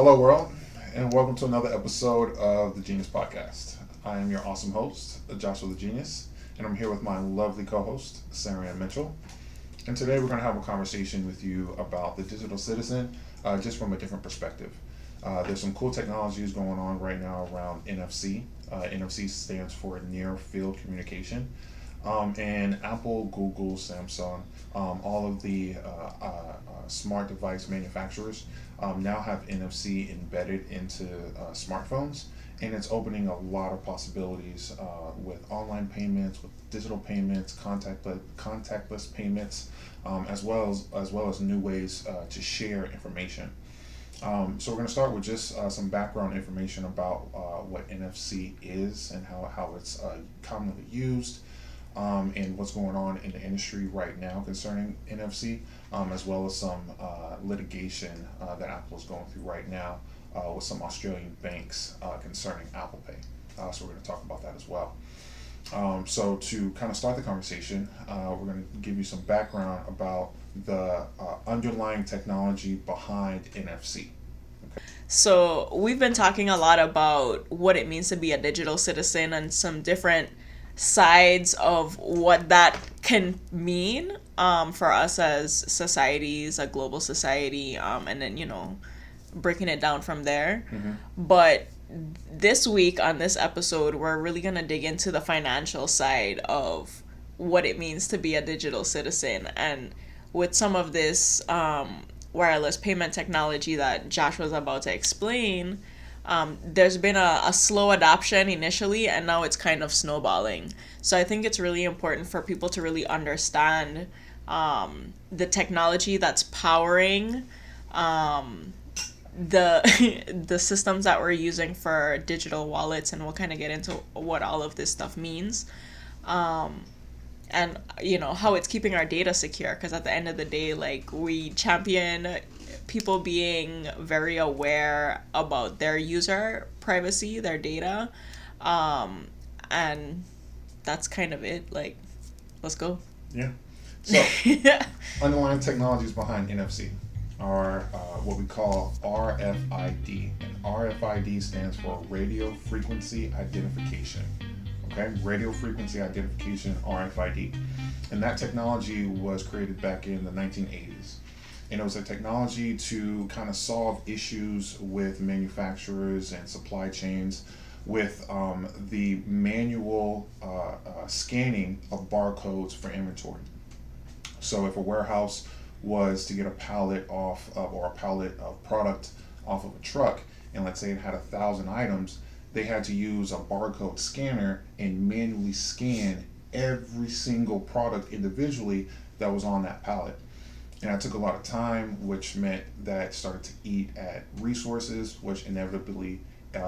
Hello, world, and welcome to another episode of the Genius Podcast. I am your awesome host, Joshua the Genius, and I'm here with my lovely co-host, Sarah Ann Mitchell. And today we're going to have a conversation with you about the digital citizen, just from a different perspective. There's some cool technologies going on right now around NFC. NFC stands for Near Field Communication. And Apple, Google, Samsung, all of the smart device manufacturers now have NFC embedded into smartphones, and it's opening a lot of possibilities with online payments, with digital payments, contactless payments, as well as new ways to share information. So we're going to start with just some background information about what NFC is and how it's commonly used. And what's going on in the industry right now concerning NFC, as well as some litigation that Apple is going through right now with some Australian banks concerning Apple Pay. So we're going to talk about that as well. So to kind of start the conversation, we're going to give you some background about the underlying technology behind NFC. So we've been talking a lot about what it means to be a digital citizen and some different sides of what that can mean for us as societies, a global society, and then, breaking it down from there. Mm-hmm. But this week on this episode, we're really going to dig into the financial side of what it means to be a digital citizen. And with some of this wireless payment technology that Josh was about to explain, there's been a slow adoption initially, and now it's kind of snowballing. So I think it's really important for people to really understand the technology that's powering the systems that we're using for digital wallets, and we'll kind of get into what all of this stuff means. And how it's keeping our data secure, because at the end of the day, like, we champion people being very aware about their user privacy, their data, and that's kind of it. Like, let's go. Yeah. So underlying technologies behind NFC are what we call RFID, and RFID stands for radio frequency identification. Okay, radio frequency identification, RFID. And that technology was created back in the 1980s. And it was a technology to kind of solve issues with manufacturers and supply chains with the manual scanning of barcodes for inventory. So if a warehouse was to get a pallet or a pallet of product off of a truck, and let's say it had 1,000 items, they had to use a barcode scanner and manually scan every single product individually that was on that pallet. And that took a lot of time, which meant that started to eat at resources, which inevitably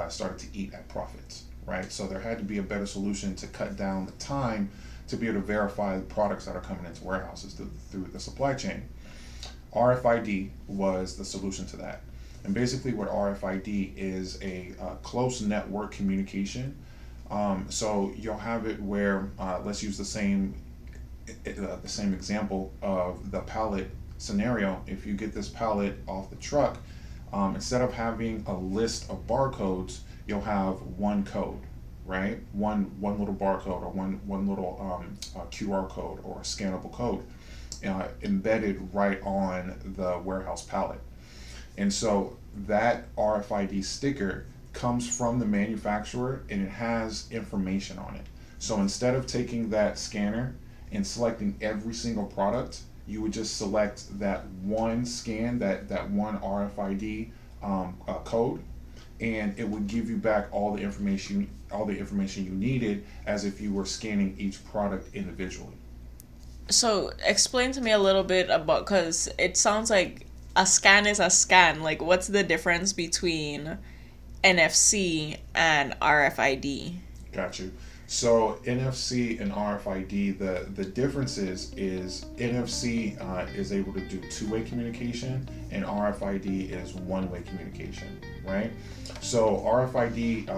started to eat at profits, right? So there had to be a better solution to cut down the time to be able to verify the products that are coming into warehouses through the supply chain. RFID was the solution to that. And basically what RFID is a close network communication. So you'll have it where, let's use the same example of the pallet scenario. If you get this pallet off the truck, instead of having a list of barcodes, you'll have one code, right? One little barcode, or one little QR code or a scannable code embedded right on the warehouse pallet. And so that RFID sticker comes from the manufacturer, and it has information on it. So instead of taking that scanner and selecting every single product, you would just select that one scan, that one RFID code, and it would give you back all the information you needed, as if you were scanning each product individually. So explain to me a little bit about, because it sounds like a scan is a scan. Like, what's the difference between NFC and RFID? Got you. So NFC and RFID, the difference is NFC is able to do two-way communication, and RFID is one-way communication, right? So RFID,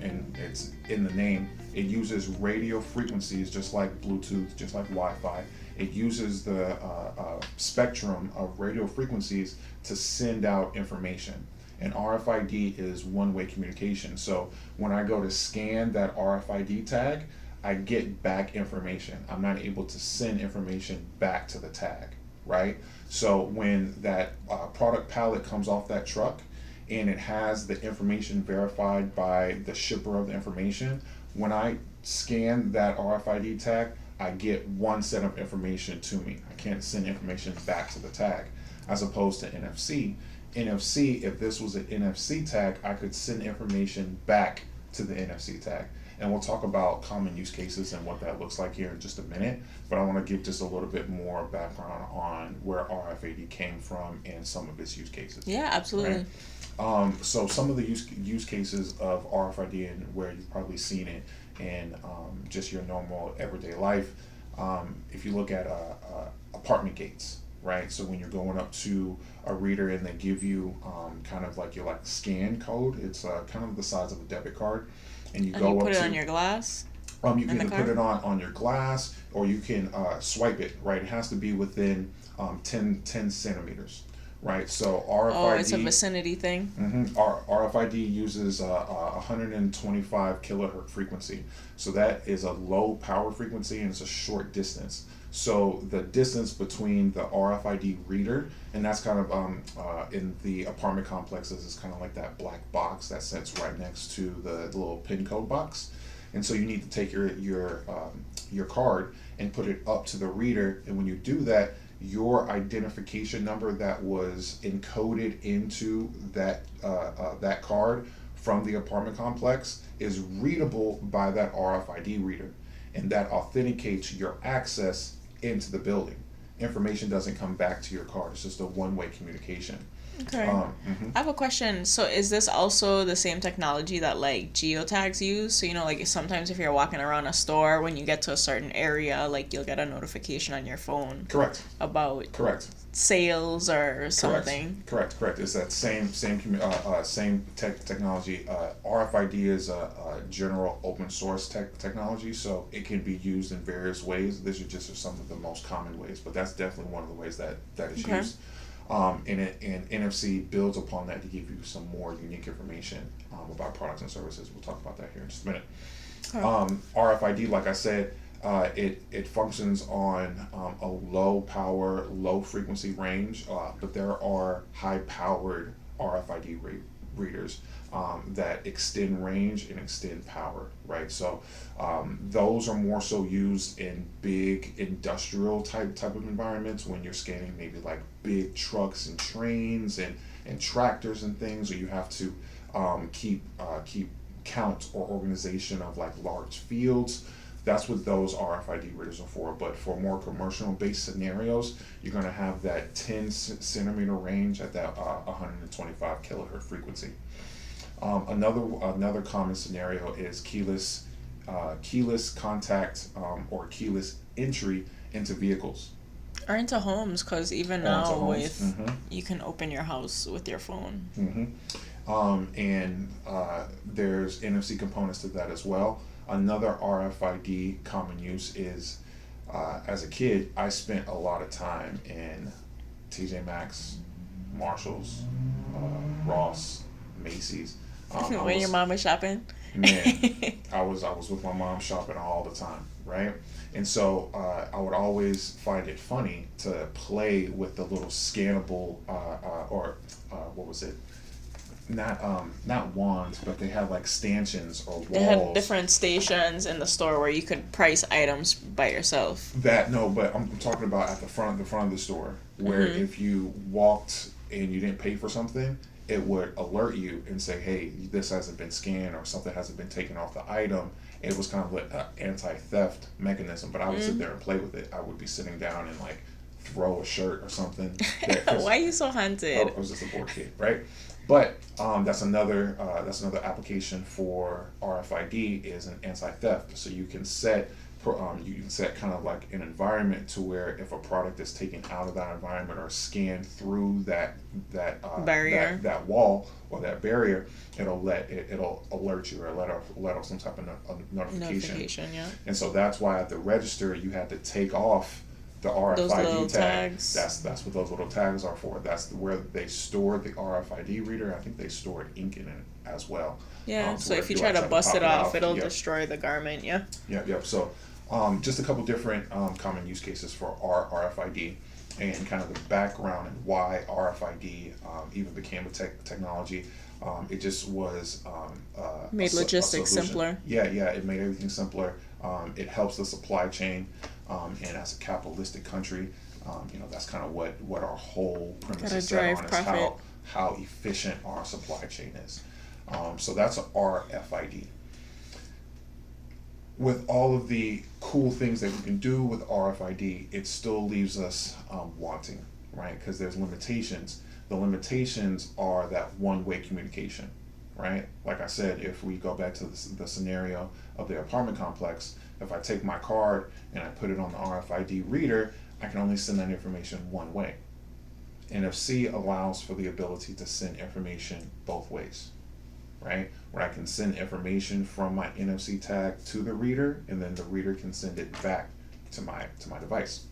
and it's in the name, it uses radio frequencies, just like Bluetooth, just like Wi-Fi. It uses the spectrum of radio frequencies to send out information. And RFID is one-way communication. So when I go to scan that RFID tag, I get back information. I'm not able to send information back to the tag, right? So when that product pallet comes off that truck and it has the information verified by the shipper of the information, when I scan that RFID tag, I get one set of information to me. I can't send information back to the tag, as opposed to NFC. NFC, if this was an NFC tag, I could send information back to the NFC tag. And we'll talk about common use cases and what that looks like here in just a minute. But I want to give just a little bit more background on where RFID came from and some of its use cases. Yeah, absolutely. Right? So some of the use cases of RFID and where you've probably seen it in just your normal everyday life. If you look at apartment gates, right? So when you're going up to a reader and they give you kind of like your scan code, it's kind of the size of a debit card, and you go you up put to it on your glass. you can either put it on your glass, or you can swipe it, right? It has to be within 10 centimeters, right? So RFID. Oh, it's a vicinity thing. RFID uses 125 kilohertz frequency. So that is a low power frequency and it's a short distance. So the distance between the RFID reader, and that's kind of in the apartment complexes, is kind of like that black box that sits right next to the little pin code box. And so you need to take your card and put it up to the reader, and when you do that, your identification number that was encoded into that card from the apartment complex is readable by that RFID reader, and that authenticates your access into the building. Information doesn't come back to your card. It's just a one-way communication. Okay. I have a question. So is this also the same technology that geotags use? So sometimes if you're walking around a store, when you get to a certain area, you'll get a notification on your phone. Correct. About sales or something. Correct. It's that same technology. RFID is a general open source technology, so it can be used in various ways. These are just some of the most common ways, but that's definitely one of the ways that is used. And NFC builds upon that to give you some more unique information about products and services. We'll talk about that here in just a minute. RFID, like I said, it functions on a low power, low frequency range, but there are high powered RFID readers that extend range and extend power, right? So those are more so used in big industrial type of environments when you're scanning maybe big trucks and trains and tractors and things, or you have to keep count or organization of large fields. That's what those RFID readers are for. But for more commercial based scenarios, you're going to have that 10 centimeter range at that 125 kilohertz frequency. Another common scenario is keyless contact or keyless entry into vehicles. Or into homes, because even now you can open your house with your phone. And there's NFC components to that as well. Another RFID common use is, as a kid, I spent a lot of time in TJ Maxx, Marshalls, Ross, Macy's. When your mom was shopping? Man, I was with my mom shopping all the time, right? And so I would always find it funny to play with the little scannable what was it? Not wands, but they had stanchions or walls. They had different stations in the store where you could price items by yourself. But I'm talking about at the front of the store, where if you walked and you didn't pay for something, it would alert you and say, hey, this hasn't been scanned or something hasn't been taken off the item. It was kind of an anti-theft mechanism, but I would sit there and play with it. I would be sitting down and throw a shirt or something. Why are you so hunted? I was just a bored kid, right? But that's another application for RFID is an anti-theft. So you can set kind of an environment to where if a product is taken out of that environment or scanned through that barrier, that wall or that barrier, it'll alert you or let off some type of notification. Yeah. And so that's why at the register you had to take off The Those RFID little tag. tags. That's what those little tags are for. That's where they store the RFID reader. I think they stored ink in it as well. Yeah. To So where if you like, try to bust pop it off, it'll yep, destroy the garment. Yeah. yep. So, just a couple different common use cases for RFID, and kind of the background and why RFID even became a technology. It just was Made logistics simpler. Yeah, it made everything simpler. It helps the supply chain, and as a capitalistic country, that's kind of what our whole premise Gotta is set drive on, is profit. how efficient our supply chain is. So that's a RFID. With all of the cool things that we can do with RFID, it still leaves us wanting, right? Because there's limitations. The limitations are that one-way communication, right? Like I said, if we go back to the scenario of the apartment complex, if I take my card and I put it on the RFID reader, I can only send that information one way. NFC allows for the ability to send information both ways, right? Where I can send information from my NFC tag to the reader, and then the reader can send it back to my device.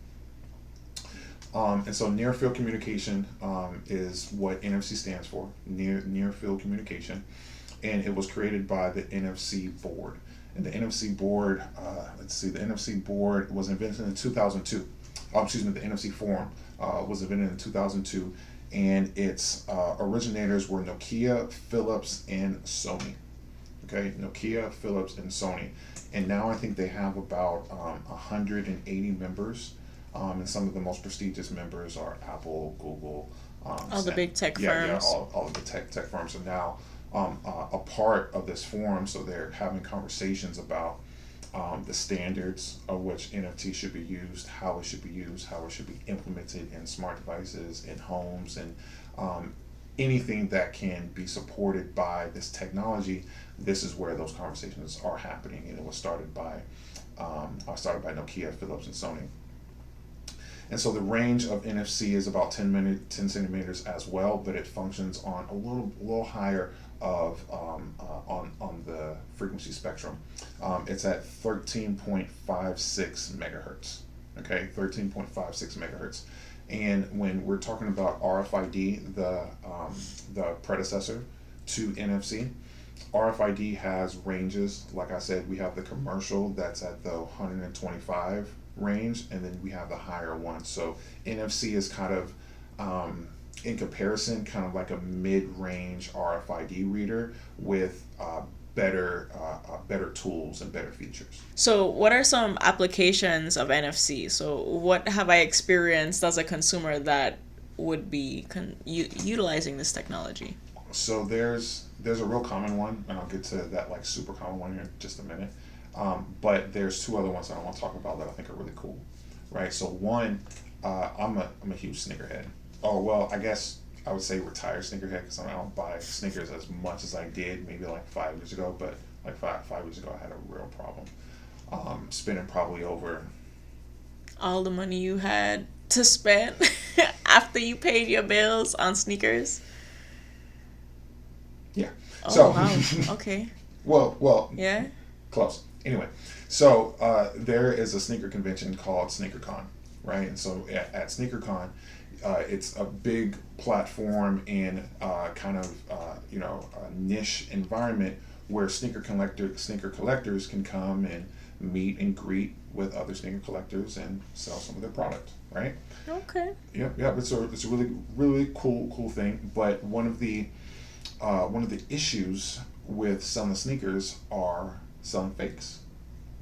And so near field communication is what NFC stands for, near field communication, and it was created by the NFC board. And the NFC board, the NFC board was invented in 2002. The NFC forum was invented in 2002, and its originators were Nokia, Philips, and Sony. Okay, Nokia, Philips, and Sony. And now I think they have about 180 members. And some of the most prestigious members are Apple, Google, All the big tech firms. All of the tech firms are now a part of this forum. So they're having conversations about the standards of which NFT should be used, how it should be used, how it should be implemented in smart devices, in homes, and anything that can be supported by this technology. This is where those conversations are happening, and it was started by Nokia, Philips, and Sony. And so the range of NFC is about 10 centimeters as well, but it functions on a little higher of on the frequency spectrum. It's at 13.56 megahertz. Okay, 13.56 megahertz. And when we're talking about RFID, the predecessor to NFC, RFID has ranges. Like I said, we have the commercial that's at the 125 range, and then we have the higher one. So NFC is kind of in comparison kind of like a mid-range RFID reader with better tools and better features. So what are some applications of NFC? So what have I experienced as a consumer that would be utilizing this technology? So there's a real common one, and I'll get to that like super common one here in just a minute. But there's two other ones that I want to talk about that I think are really cool, right? So one, I'm a huge sneakerhead. Oh well, I guess I would say retired sneakerhead, because I don't buy sneakers as much as I did maybe like 5 years ago. But like five years ago, I had a real problem spending probably over all the money you had to spend after you paid your bills on sneakers. Yeah. Oh so, wow. Okay. Well. Yeah. Close. Anyway, so there is a sneaker convention called SneakerCon, right? And so at SneakerCon, it's a big platform and kind of a niche environment where sneaker collectors can come and meet and greet with other sneaker collectors and sell some of their product, right? Okay. Yep. It's a really cool thing. But one of the issues with selling sneakers are selling fakes.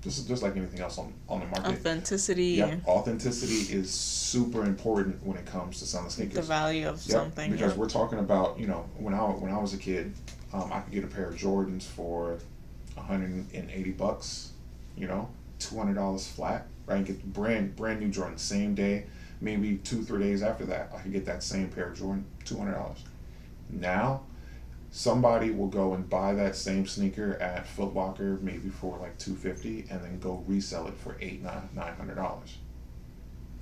Just like anything else on the market. Authenticity. Yep. Authenticity is super important when it comes to selling sneakers. The value of something. Because we're talking about, when I was a kid, I could get a pair of Jordans for $180, $200 flat, right? Get brand new Jordan same day, maybe 2-3 days after that, I could get that same pair of Jordan, $200. Now, somebody will go and buy that same sneaker at Foot Locker maybe for like $250 and then go resell it for $800-$900,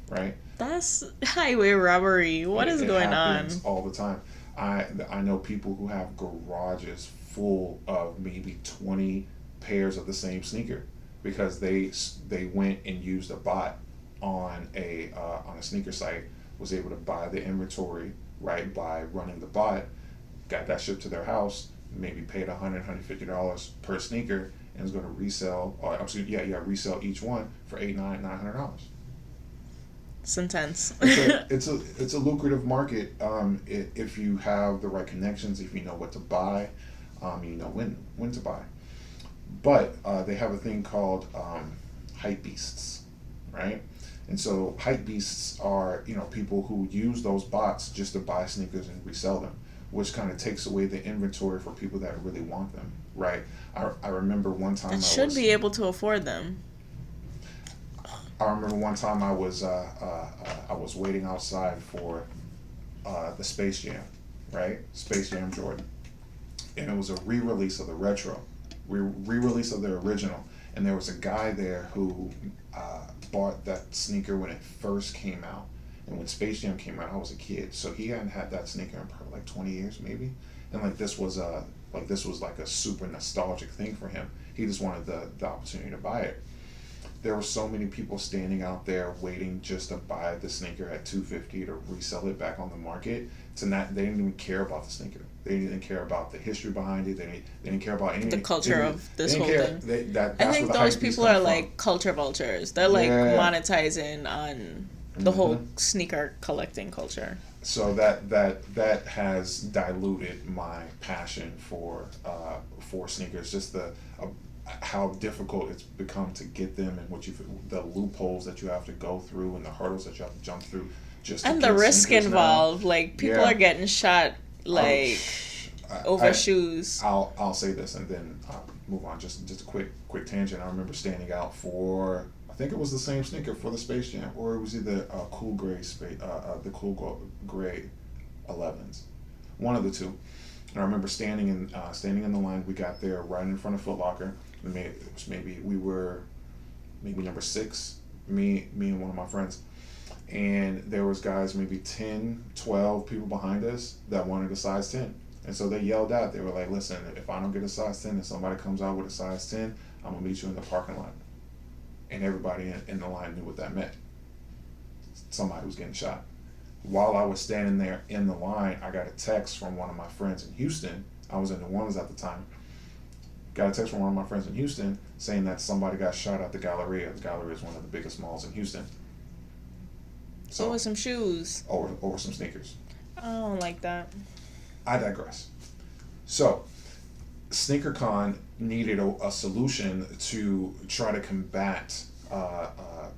right? That's highway robbery. What is going on? All the time. I know people who have garages full of maybe 20 pairs of the same sneaker because they went and used a bot on a sneaker site was able to buy the inventory, right, by running the bot, got that shipped to their house, maybe paid $150 per sneaker, and is going to resell, or resell each one for $900. It's intense. It's a lucrative market if you have the right connections, if you know what to buy, you know when to buy. But they have a thing called hype beasts, right? And so hype beasts are, you know, people who use those bots just to buy sneakers and resell them, which kind of takes away the inventory for people that really want them, right? I remember one time That should be able to afford them. I remember one time I was waiting outside for the Space Jam, right? Space Jam Jordan, and it was a re-release of the retro, re-release of the original, and there was a guy there who bought that sneaker when it first came out, and when Space Jam came out, I was a kid, so he hadn't had that sneaker in probably like 20 years maybe, and like this was like a super nostalgic thing for him. He just wanted the opportunity to buy it. There were so many people standing out there waiting just to buy the sneaker at $250 to resell it back on the market. They didn't even care about the sneaker. They didn't care about the history behind it. They didn't care about anything. The culture of this whole thing. I think those people are like culture vultures. They're like monetizing on the whole sneaker collecting culture. So that has diluted my passion for sneakers. Just how difficult it's become to get them, and the loopholes that you have to go through, and the hurdles that you have to jump through, just and the risk involved. Now. Like people are getting shot over shoes. I'll say this and then I'll move on. Just a quick tangent. I remember standing out for, I think it was the same sneaker for the Space Jam, or it was either the cool gray 11s, one of the two. And I remember standing in the line. We got there right in front of Foot Locker. We were number 6, me and one of my friends, and there was guys, maybe 10, 12 people behind us that wanted a size 10, and so they yelled out. They were like, "Listen, if I don't get a size 10 and somebody comes out with a size 10, I'm gonna meet you in the parking lot." And everybody in the line knew what that meant. Somebody was getting shot. While I was standing there in the line, I got a text from one of my friends in Houston. I was in New Orleans at the time. Got a text from one of my friends in Houston saying that somebody got shot at the Galleria. The Galleria is one of the biggest malls in Houston. So over some shoes. Over some sneakers. I don't like that. I digress. So, SneakerCon needed a solution to try to combat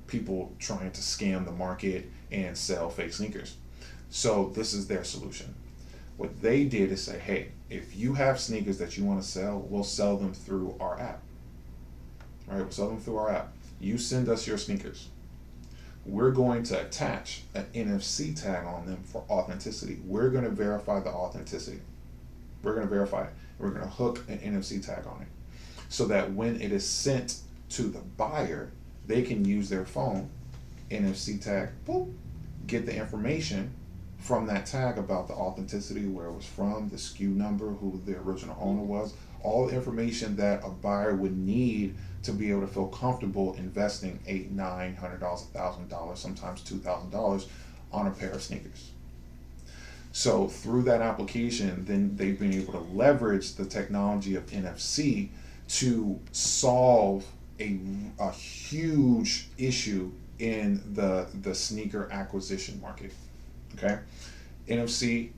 people trying to scam the market and sell fake sneakers. So this is their solution. What they did is say, hey, if you have sneakers that you want to sell, we'll sell them through our app. Right? We'll sell them through our app. You send us your sneakers. We're going to attach an NFC tag on them for authenticity. We're going to verify the authenticity. We're going to verify it. We're going to hook an NFC tag on it so that when it is sent to the buyer, they can use their phone, NFC tag, boop, get the information from that tag about the authenticity, where it was from, the SKU number, who the original owner was, all the information that a buyer would need to be able to feel comfortable investing $800, $900, $1,000, sometimes $2,000 on a pair of sneakers. So through that application, then they've been able to leverage the technology of NFC to solve a huge issue in the sneaker acquisition market. Okay, NFC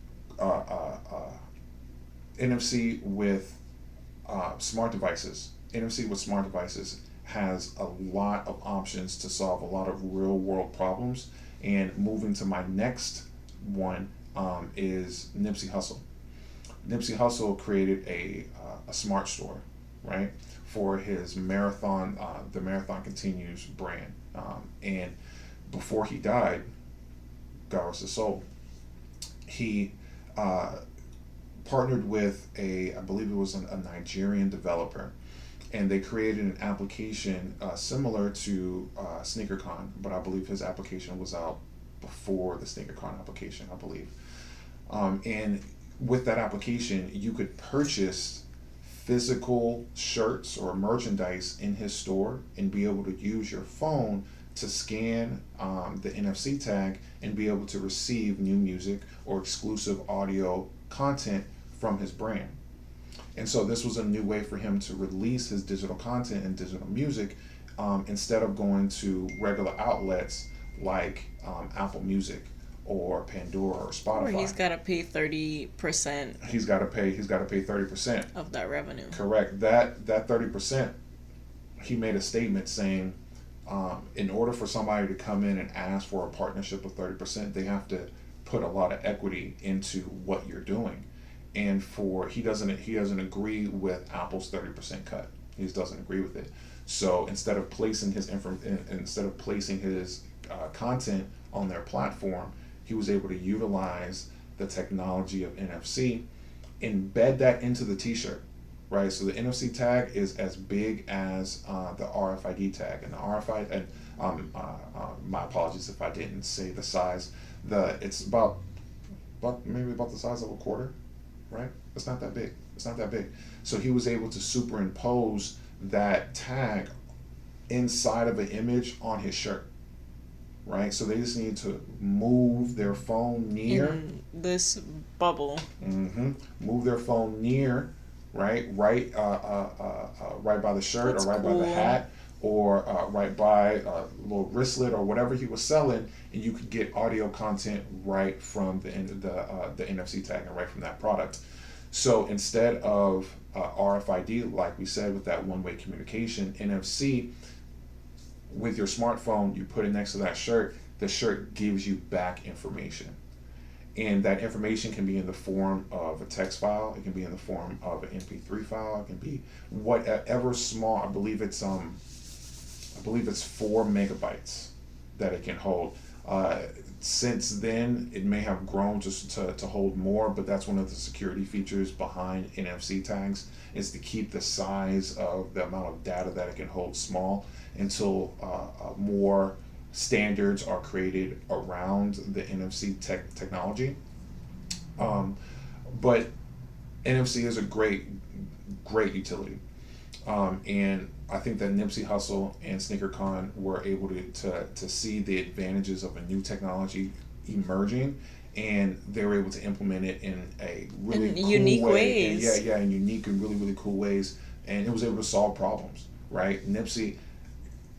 with smart devices. NFC with smart devices has a lot of options to solve a lot of real world problems. And moving to my next one is Nipsey Hussle. Nipsey Hussle created a smart store, right, for his Marathon, the Marathon Continues brand. And before he died, God rest his soul, he partnered with I believe it was a Nigerian developer, and they created an application similar to SneakerCon, but I believe his application was out before the SneakerCon application, I believe. And with that application, you could purchase physical shirts or merchandise in his store and be able to use your phone to scan the NFC tag and be able to receive new music or exclusive audio content from his brand. And so this was a new way for him to release his digital content and digital music instead of going to regular outlets like Apple Music or Pandora or Spotify. Or he's got to pay 30%. He's got to pay 30% of that revenue. Correct. That 30%, he made a statement saying, in order for somebody to come in and ask for a partnership of 30%, they have to put a lot of equity into what you're doing. And he doesn't agree with Apple's 30% cut. He just doesn't agree with it. So instead of placing his content on their platform, he was able to utilize the technology of NFC, embed that into the T-shirt, right? So the NFC tag is as big as the RFID tag, and the RFID. And my apologies if I didn't say the size. It's about maybe about the size of a quarter, right? It's not that big. So he was able to superimpose that tag inside of an image on his shirt, right? So they just need to move their phone near in this bubble. Move their phone near, right by the shirt. That's or right cool. By the hat, or right by a little wristlet or whatever he was selling, and you could get audio content right from the NFC tag and right from that product. So instead of RFID, like we said, with that one-way communication, NFC, with your smartphone, you put it next to that shirt, the shirt gives you back information. And that information can be in the form of a text file, it can be in the form of an MP3 file, it can be whatever small. I believe it's 4 megabytes that it can hold. Since then, it may have grown just to hold more, but that's one of the security features behind NFC tags, is to keep the size of the amount of data that it can hold small until more standards are created around the NFC technology. But NFC is a great utility. And I think that Nipsey Hussle and SneakerCon were able to see the advantages of a new technology emerging, and they were able to implement it in a really cool unique way. ways. In unique and really cool ways, and it was able to solve problems, right? Nipsey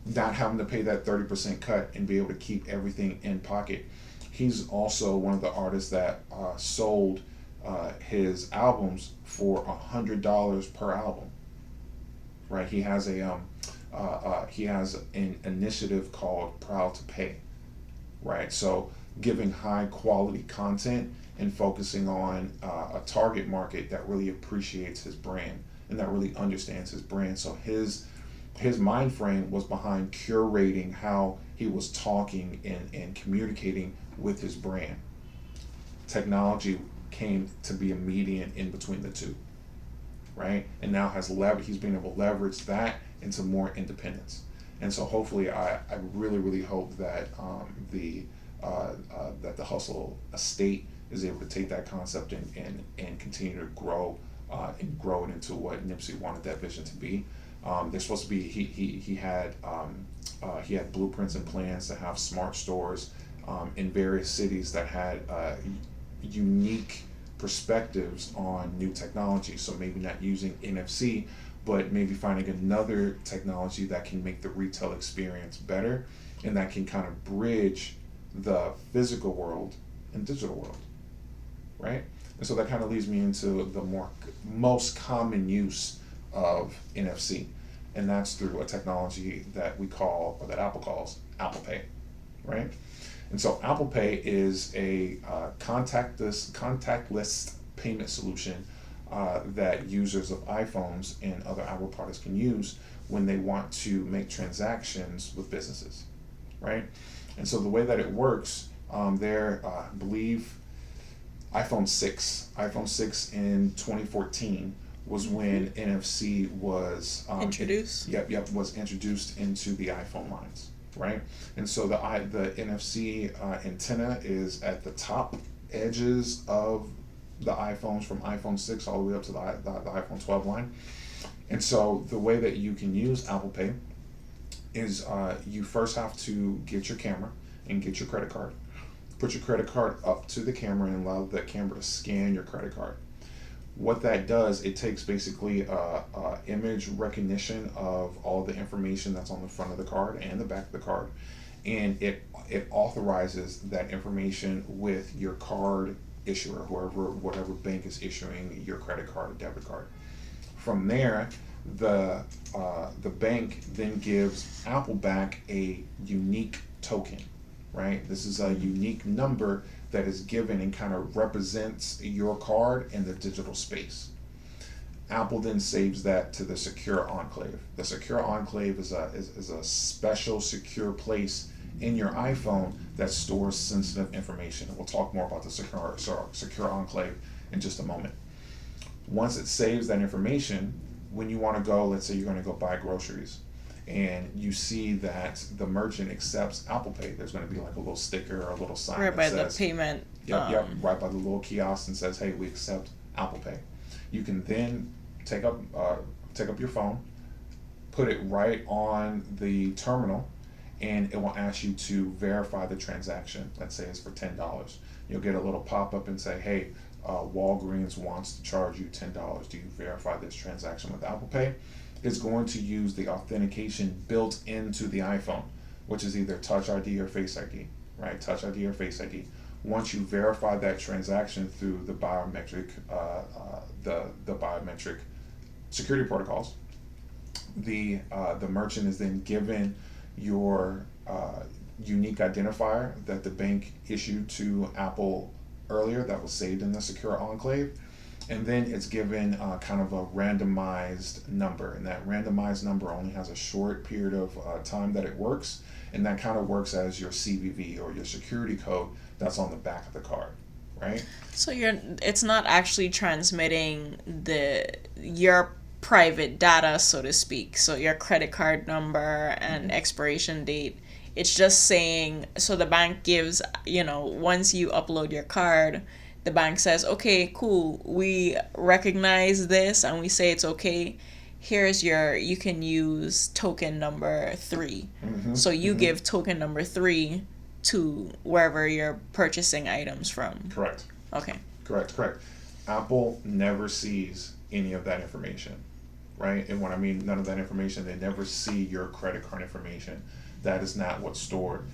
not having to pay that 30% cut and be able to keep everything in pocket. He's also one of the artists that sold his albums for $100 per album. Right, he has an initiative called Proud to Pay, right? So giving high quality content and focusing on a target market that really appreciates his brand and that really understands his brand. So his mind frame was behind curating how he was talking and communicating with his brand. Technology came to be a median in between the two. Right, and now he's been able to leverage that into more independence, and so hopefully I really hope that that the Hustle estate is able to take that concept and continue to grow it into what Nipsey wanted that vision to be. There's supposed to be he had blueprints and plans to have smart stores in various cities that had unique perspectives on new technology. So maybe not using NFC, but maybe finding another technology that can make the retail experience better and that can kind of bridge the physical world and digital world, right? And so that kind of leads me into the most common use of NFC, and that's through a technology that that Apple calls Apple Pay, right? And so Apple Pay is a contactless payment solution that users of iPhones and other Apple products can use when they want to make transactions with businesses, right? And so the way that it works, I believe iPhone 6 in 2014 was when NFC was introduced. Was introduced into the iPhone lines. Right, and so the NFC antenna is at the top edges of the iPhones from iPhone 6 all the way up to the iPhone 12 line. And so the way that you can use Apple Pay is you first have to get your camera and get your credit card. Put your credit card up to the camera and allow that camera to scan your credit card. What that does, it takes basically image recognition of all the information that's on the front of the card and the back of the card, and it authorizes that information with your card issuer, whatever bank is issuing your credit card or debit card. From there, the bank then gives Apple back a unique token, right? This is a unique number that is given and kind of represents your card in the digital space. Apple then saves that to the secure enclave. The secure enclave is a special secure place in your iPhone that stores sensitive information. And we'll talk more about the secure enclave in just a moment. Once it saves that information, when you want to go, let's say you're going to go buy groceries, and you see that the merchant accepts Apple Pay, there's going to be like a little sticker or a little sign right that by says, the payment. right by the little kiosk, and says, "Hey, we accept Apple Pay." You can then take up your phone, put it right on the terminal, and it will ask you to verify the transaction. Let's say it's for $10. You'll get a little pop up and say, "Hey, Walgreens wants to charge you $10. Do you verify this transaction with Apple Pay?" It's going to use the authentication built into the iPhone, which is either Touch ID or Face ID, right? Touch ID or Face ID. Once you verify that transaction through the biometric security protocols, the merchant is then given your unique identifier that the bank issued to Apple earlier that was saved in the secure enclave, and then it's given kind of a randomized number, and that randomized number only has a short period of time that it works, and that kind of works as your CVV or your security code that's on the back of the card, right? So it's not actually transmitting your private data, so to speak. So your credit card number and expiration date. It's just saying, so the bank gives, once you upload your card, the bank says, "Okay, cool, we recognize this and we say it's okay. Here's you can use token number 3. So you give token number 3 to wherever you're purchasing items from. Correct. Okay. Correct. Apple never sees any of that information, right? And when I mean none of that information, they never see your credit card information. That is not what's stored.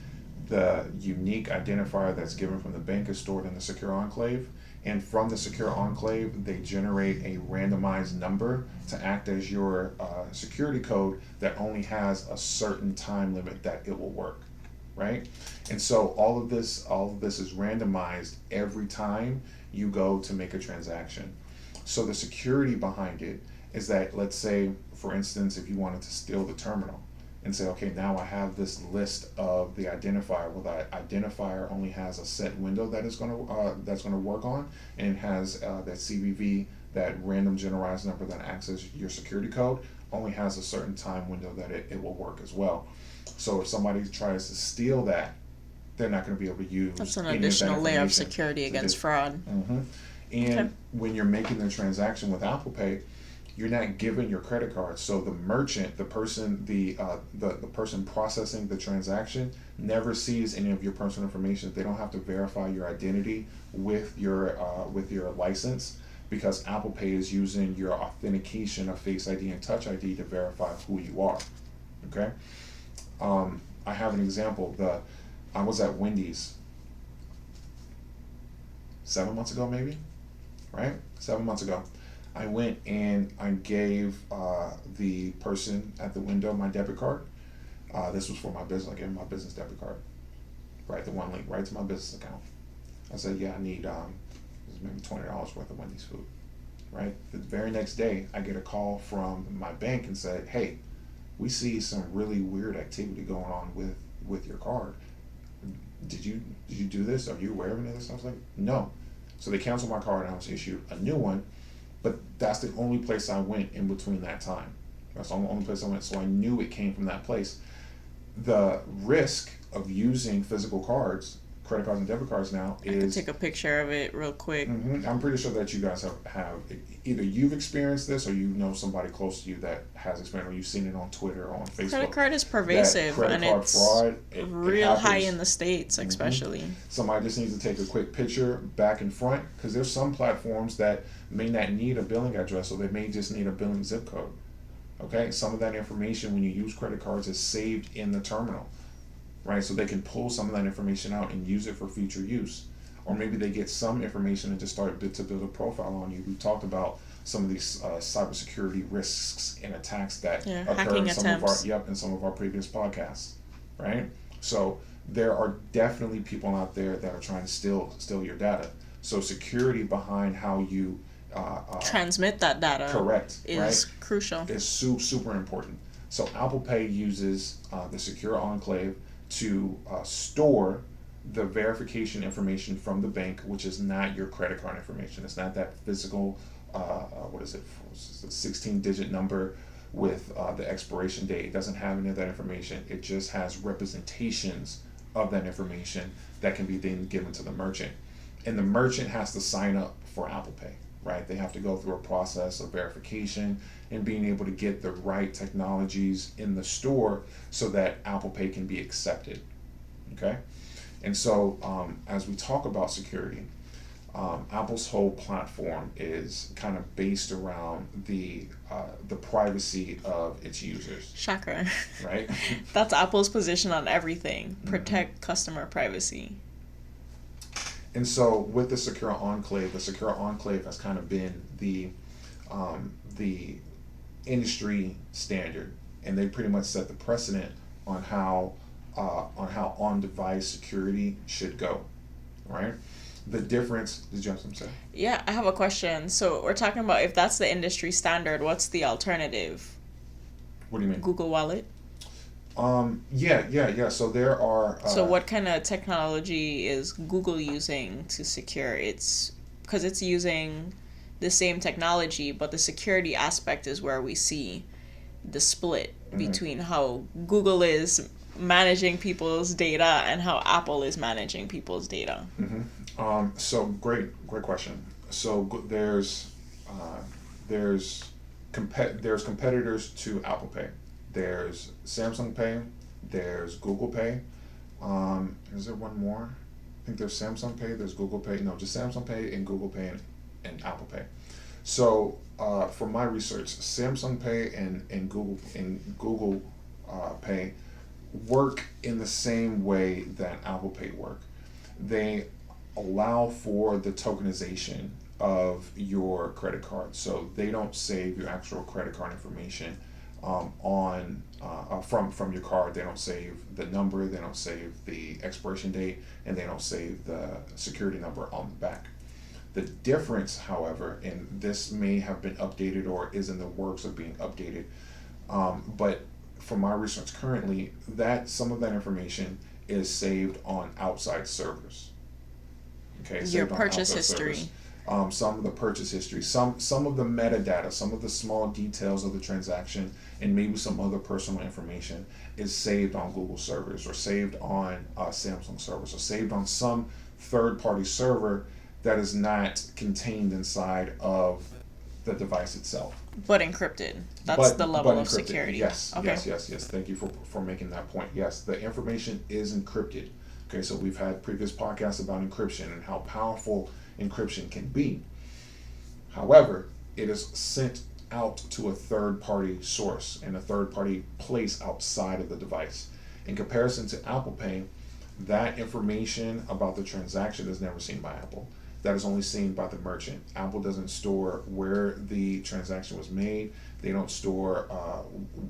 The unique identifier that's given from the bank is stored in the secure enclave, and from the secure enclave, they generate a randomized number to act as your security code that only has a certain time limit that it will work, right? And so all of this is randomized every time you go to make a transaction. So the security behind it is that, let's say, for instance, if you wanted to steal the terminal, and say, okay, now I have this list of the identifier. Well, that identifier only has a set window that is going to work on, and it has that CVV, that random generalized number that acts as your security code, only has a certain time window that it will work as well. So if somebody tries to steal that, they're not going to be able to use. That's an additional layer of security against fraud. And when you're making the transaction with Apple Pay, you're not given your credit card, so the merchant, the person processing the transaction, never sees any of your personal information. They don't have to verify your identity with your license, because Apple Pay is using your authentication of Face ID and Touch ID to verify who you are. Okay, I have an example. I was at Wendy's 7 months ago, maybe, right? 7 months ago. I went and I gave the person at the window my debit card. This was for my business. I gave him my business debit card. Right, the one link right to my business account. I said, yeah, I need maybe $20 worth of Wendy's food. Right. The very next day, I get a call from my bank and said, hey, we see some really weird activity going on with your card. Did you do this? Are you aware of any of this? I was like, no. So they canceled my card and I was issued a new one. But that's the only place I went in between that time. That's the only place I went, so I knew it came from that place. The risk of using physical cards credit cards and debit cards now is... I can take a picture of it real quick. I'm pretty sure that you guys have either you've experienced this or you know somebody close to you that has experienced, or you've seen it on Twitter or on Facebook. Credit card is pervasive, and it's fraud, real high in the States, especially. Somebody just needs to take a quick picture back and front, because there's some platforms that may not need a billing address, or they may just need a billing zip code. Okay, some of that information when you use credit cards is saved in the terminal, right? So they can pull some of that information out and use it for future use. Or maybe they get some information and just start to build a profile on you. We talked about some of these cybersecurity risks and attacks that occur in some of our previous podcasts, right? So there are definitely people out there that are trying to steal your data. So security behind how you transmit that data is crucial. It's super important. So Apple Pay uses the secure enclave to store the verification information from the bank, which is not your credit card information. It's not that physical, 16-digit number with the expiration date. It doesn't have any of that information. It just has representations of that information that can be then given to the merchant. And the merchant has to sign up for Apple Pay, right? They have to go through a process of verification and being able to get the right technologies in the store so that Apple Pay can be accepted, okay? And so as we talk about security, Apple's whole platform is kind of based around the privacy of its users. Shocker. Right? That's Apple's position on everything. Protect customer privacy. And so with the Secure Enclave has kind of been the industry standard, and they pretty much set the precedent on how on-device security should go, right? The difference, did you have something to say? Yeah, I have a question. So we're talking about, if that's the industry standard, what's the alternative? What do you mean? Google Wallet? Yeah. So there are... so what kind of technology is Google using to secure its... Because it's using the same technology, but the security aspect is where we see the split between how Google is managing people's data and how Apple is managing people's data. So great question. So there's competitors to Apple Pay. There's Samsung Pay. There's Google Pay. Is there one more? I think there's Samsung Pay. There's Google Pay. No, just Samsung Pay and Google Pay and Apple Pay. So from my research, Samsung Pay and Google Pay work in the same way that Apple Pay work. They allow for the tokenization of your credit card, so they don't save your actual credit card information from your card. They don't save the number, they don't save the expiration date, and they don't save the security number on the back. The difference, however, and this may have been updated or is in the works of being updated, but from my research currently, that some of that information is saved on outside servers. Okay, your purchase history. Some of the purchase history, some of the metadata, some of the small details of the transaction, and maybe some other personal information is saved on Google servers, or saved on Samsung servers, or saved on some third-party server that is not contained inside of the device itself. But encrypted. That's the level of security. Yes, okay. yes. Thank you for making that point. Yes, the information is encrypted. Okay, so we've had previous podcasts about encryption and how powerful encryption can be. However, it is sent out to a third-party source and a third-party place outside of the device. In comparison to Apple Pay, that information about the transaction is never seen by Apple. That is only seen by the merchant. Apple doesn't store where the transaction was made. They don't store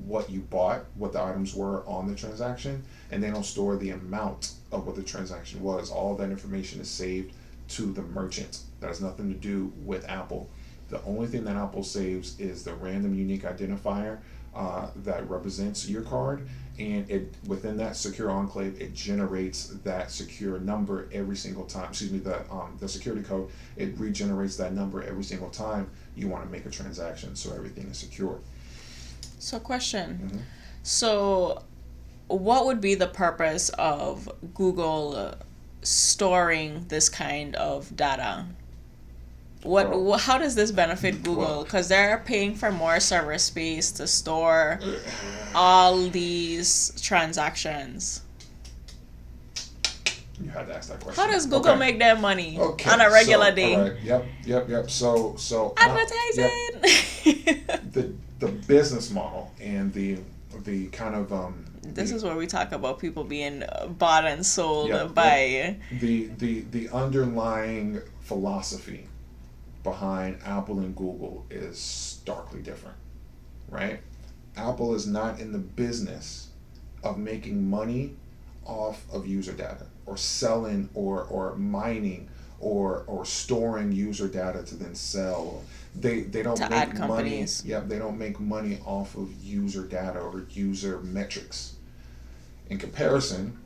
what you bought, what the items were on the transaction, and they don't store the amount of what the transaction was. All of that information is saved to the merchant. That has nothing to do with Apple. The only thing that Apple saves is the random unique identifier that represents your card, and it within that secure enclave, it generates that secure number every single time. The security code, it regenerates that number every single time you want to make a transaction, so everything is secure. So question. So what would be the purpose of Google storing this kind of data? Well, How does this benefit Google? well, Because they're paying for more server space to store all these transactions. you had to ask that How question. does Google Okay. make their money on Okay. a So, regular all day? right. Yep. So, yep. Advertising. The business model and the kind of This the is where we talk about people being bought and sold yep, by. yep. The underlying philosophy behind Apple and Google is starkly different, right? Apple is not in the business of making money off of user data or selling or mining or storing user data to then sell. They don't To make ad money. companies. Yep, they don't make money off of user data or user metrics. In comparison,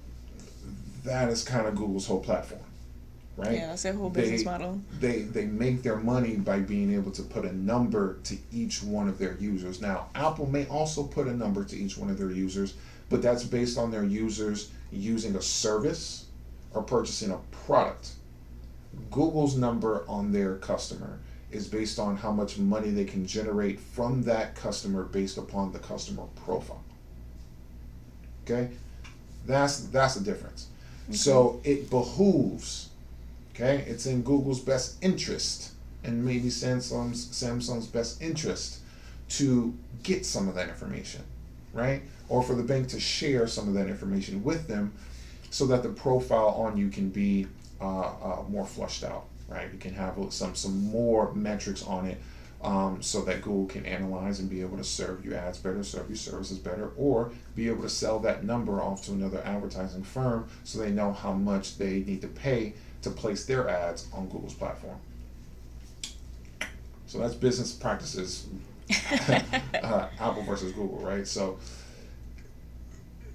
that is kind of Google's whole platform, right? Yeah, that's their whole business They model. they make their money by being able to put a number to each one of their users. Now, Apple may also put a number to each one of their users, but that's based on their users using a service or purchasing a product. Google's number on their customer is based on how much money they can generate from that customer based upon the customer profile. Okay? That's the difference. Okay. So it behooves, okay? It's in Google's best interest and maybe Samsung's best interest to get some of that information, right? Or for the bank to share some of that information with them so that the profile on you can be more flushed out, right? You can have some more metrics on it so that Google can analyze and be able to serve you ads better, serve you services better, or be able to sell that number off to another advertising firm so they know how much they need to pay to place their ads on Google's platform. So that's business practices, Apple versus Google, right? So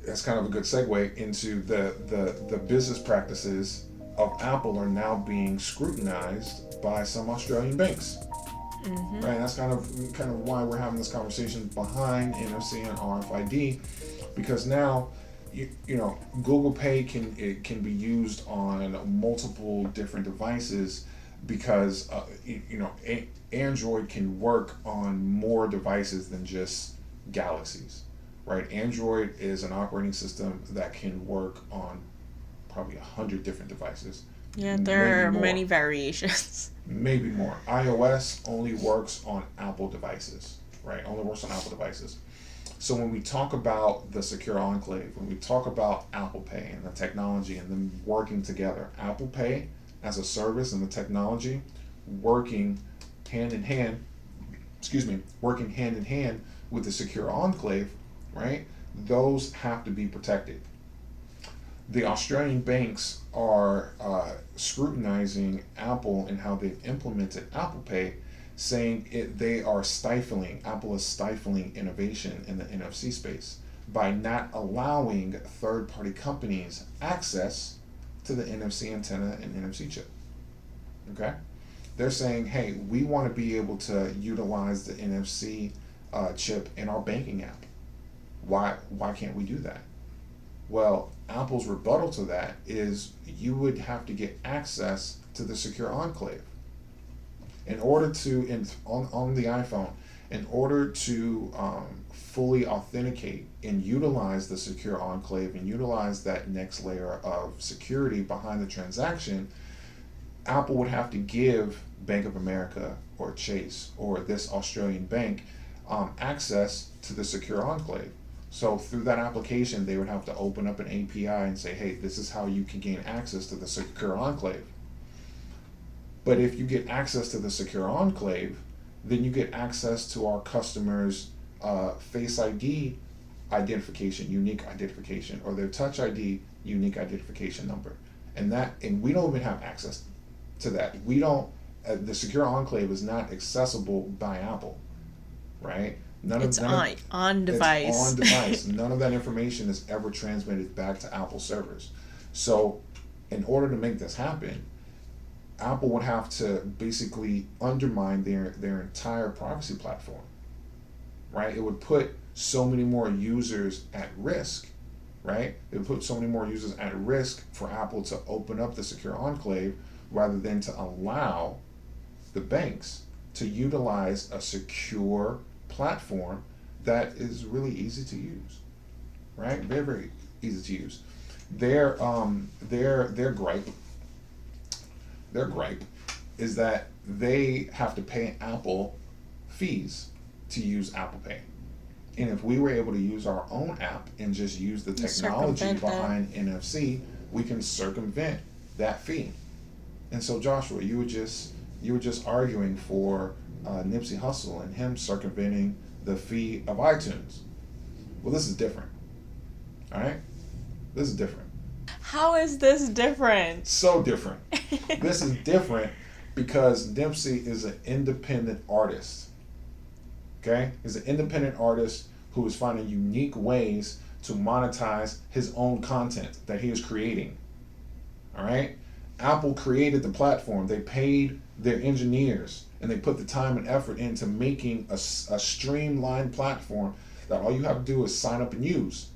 that's kind of a good segue into the business practices of Apple are now being scrutinized by some Australian banks. Mm-hmm. Right, that's kind of why we're having this conversation behind NFC and RFID, because now you know Google Pay can be used on multiple different devices because Android can work on more devices than just Galaxies, right? Android is an operating system that can work on probably 100 different devices. Yeah, there are many variations. Maybe more. iOS only works on Apple devices, right? Only works on Apple devices. So when we talk about the secure enclave, when we talk about Apple Pay and the technology and them working together, Apple Pay as a service and the technology working hand in hand, working hand in hand with the secure enclave, right? Those have to be protected. The Australian banks are scrutinizing Apple and how they've implemented Apple Pay, saying Apple is stifling innovation in the NFC space by not allowing third-party companies access to the NFC antenna and NFC chip. Okay? They're saying, hey, we want to be able to utilize the NFC chip in our banking app. Why can't we do that? Well, Apple's rebuttal to that is you would have to get access to the secure enclave. In order to, on the iPhone, in order to fully authenticate and utilize the secure enclave and utilize that next layer of security behind the transaction, Apple would have to give Bank of America or Chase or this Australian bank access to the secure enclave. So through that application, they would have to open up an API and say, hey, this is how you can gain access to the secure enclave. But if you get access to the secure enclave, then you get access to our customers' Face ID identification, unique identification, or their Touch ID unique identification number. And we don't even have access to that. We don't, the secure enclave is not accessible by Apple, right? It's on device. It's on device. None of that information is ever transmitted back to Apple servers. So in order to make this happen, Apple would have to basically undermine their entire privacy platform, right? It would put so many more users at risk right? It would put so many more users at risk for Apple to open up the secure enclave rather than to allow the banks to utilize a secure platform that is really easy to use, right? Very, very easy to use. Their gripe, their gripe is that they have to pay Apple fees to use Apple Pay. And if we were able to use our own app and just use the technology behind NFC, we can circumvent that fee. And so, Joshua, you were just arguing for Nipsey Hussle and him circumventing the fee of iTunes. Well, this is different. All right? This is different. How is this different? So different. This is different because Nipsey is an independent artist. Okay? He's an independent artist who is finding unique ways to monetize his own content that he is creating. All right? Apple created the platform. They paid their engineers and they put the time and effort into making a streamlined platform that all you have to do is sign up and use.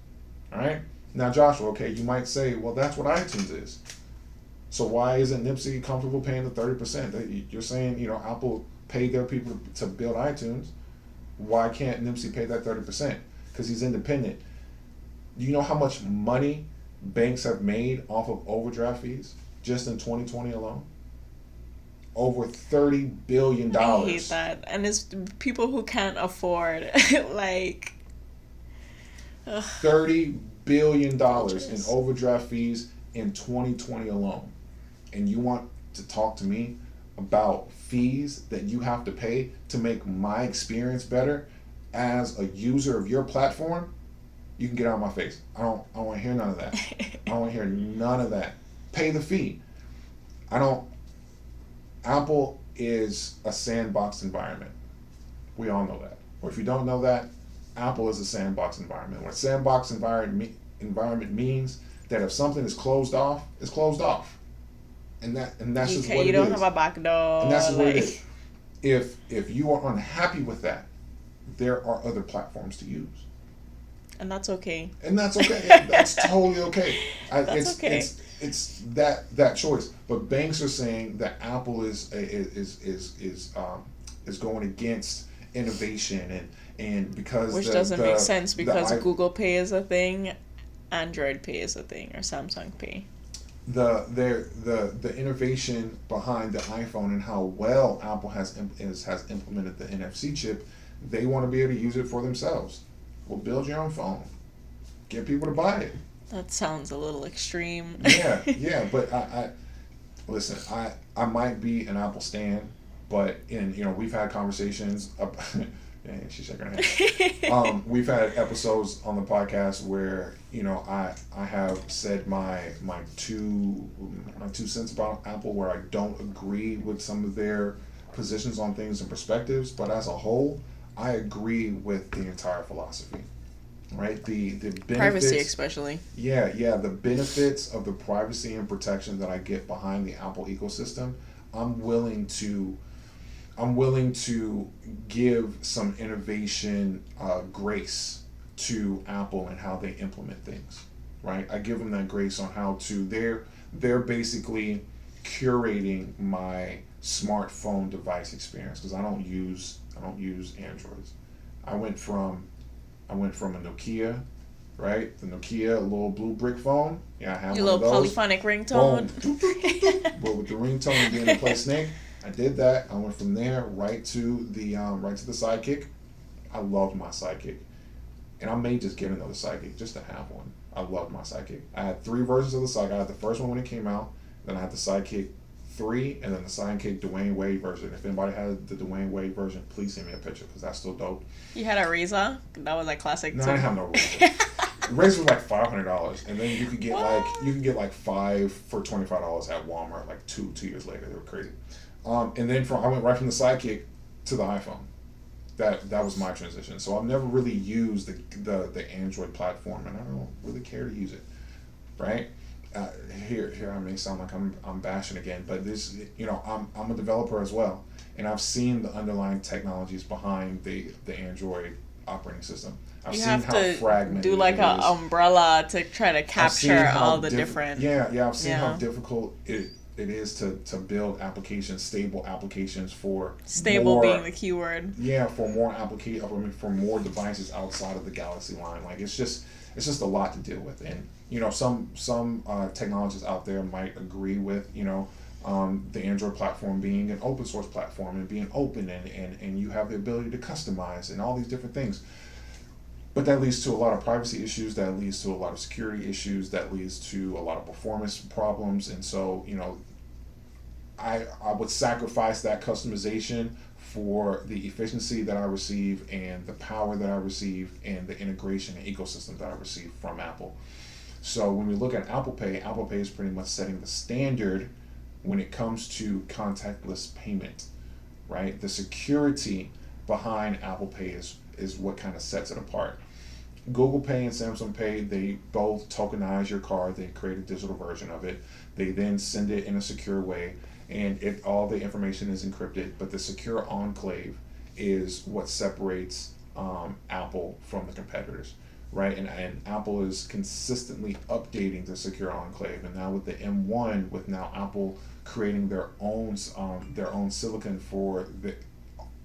All right? Now, Joshua, okay, you might say, well, that's what iTunes is. So why isn't Nipsey comfortable paying the 30%? You're saying, Apple paid their people to build iTunes. Why can't Nipsey pay that 30%? Because he's independent. Do you know how much money banks have made off of overdraft fees just in 2020 alone? Over $30 billion. I hate that. And it's people who can't afford, like... Ugh. $30 billion in overdraft fees in 2020 alone. And you want to talk to me about fees that you have to pay to make my experience better as a user of your platform? You can get out of my face. I don't want to hear none of that. I don't want to hear none of that. Pay the fee. Apple is a sandbox environment. We all know that. Or if you don't know that, Apple is a sandbox environment. What a sandbox environment means that if something is closed off, it's closed off. And that's just what it is. You don't have a back door. And that's just what it is. If you are unhappy with that, there are other platforms to use. And that's okay. That's totally okay. That's okay. It's that choice. But banks are saying that Apple is going against innovation and because which doesn't make sense because Google Pay is a thing, Android Pay is a thing, or Samsung Pay. The innovation behind the iPhone and how well Apple has implemented the NFC chip, they want to be able to use it for themselves. Well, build your own phone. Get people to buy it. That sounds a little extreme. Yeah, but I listen. I might be an Apple stan, but we've had conversations. She's shaking her head. We've had episodes on the podcast where I have said my 2 cents about Apple, where I don't agree with some of their positions on things and perspectives, but as a whole, I agree with the entire philosophy. Right, the benefits, privacy especially. Yeah, the benefits of the privacy and protection that I get behind the Apple ecosystem. I'm willing to give some innovation grace to Apple and how they implement things. Right, I give them that grace on how to. They're basically curating my smartphone device experience because I don't use Androids. I went from a Nokia, right? The Nokia little blue brick phone. Yeah, I have your one of those. Your little polyphonic ringtone. But with the ringtone being to play Snake, I did that. I went from there right to the Sidekick. I loved my Sidekick, and I may just get another Sidekick just to have one. I loved my Sidekick. I had 3 versions of the Sidekick. I had the first one when it came out. Then I had the Sidekick 3, and then the Sidekick Dwayne Wade version. If anybody has the Dwayne Wade version, please send me a picture because that's still dope. You had a Razor? That was like classic. No, I didn't have no Razor. The Razor was like $500, and then you could get like 5 for $25 at Walmart. Like two years later, they were crazy. And then I went right from the Sidekick to the iPhone. That was my transition. So I've never really used the Android platform, and I don't really care to use it. Right? Here I may sound like I'm bashing again, but this, I'm a developer as well, and I've seen the underlying technologies behind the Android operating system. I've You seen have how to fragmented do like it a is. umbrella to try to I've seen capture how all the different. I've seen how Yeah. difficult it is to build applications, stable applications for Stable being more, the keyword. for more for more devices outside of the Galaxy line. Like it's just a lot to deal with. And some technologists out there might agree with the Android platform being an open source platform and being open, and you have the ability to customize and all these different things. But that leads to a lot of privacy issues, that leads to a lot of security issues, that leads to a lot of performance problems. And so, I would sacrifice that customization for the efficiency that I receive and the power that I receive and the integration and ecosystem that I receive from Apple. So when we look at Apple Pay is pretty much setting the standard when it comes to contactless payment, right? The security behind Apple Pay is what kind of sets it apart. Google Pay and Samsung Pay, they both tokenize your card. They create a digital version of it. They then send it in a secure way, and all the information is encrypted. But the secure enclave is what separates Apple from the competitors, right? And Apple is consistently updating the secure enclave. And now with the M1, with now Apple creating their own silicon for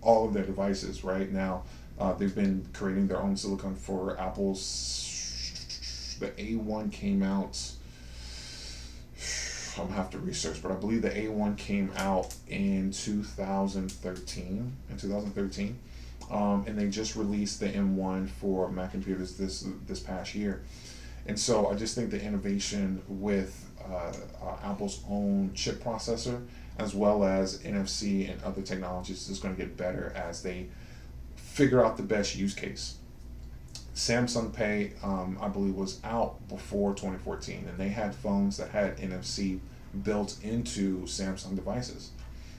all of their devices, right? Now they've been creating their own silicon for Apple's. The A1 came out. I'm gonna have to research, but I believe the A1 came out in 2013. And they just released the M1 for Mac computers this past year. And so I just think the innovation with Apple's own chip processor, as well as NFC and other technologies, is going to get better as they figure out the best use case. Samsung Pay, I believe, was out before 2014, and they had phones that had NFC built into Samsung devices.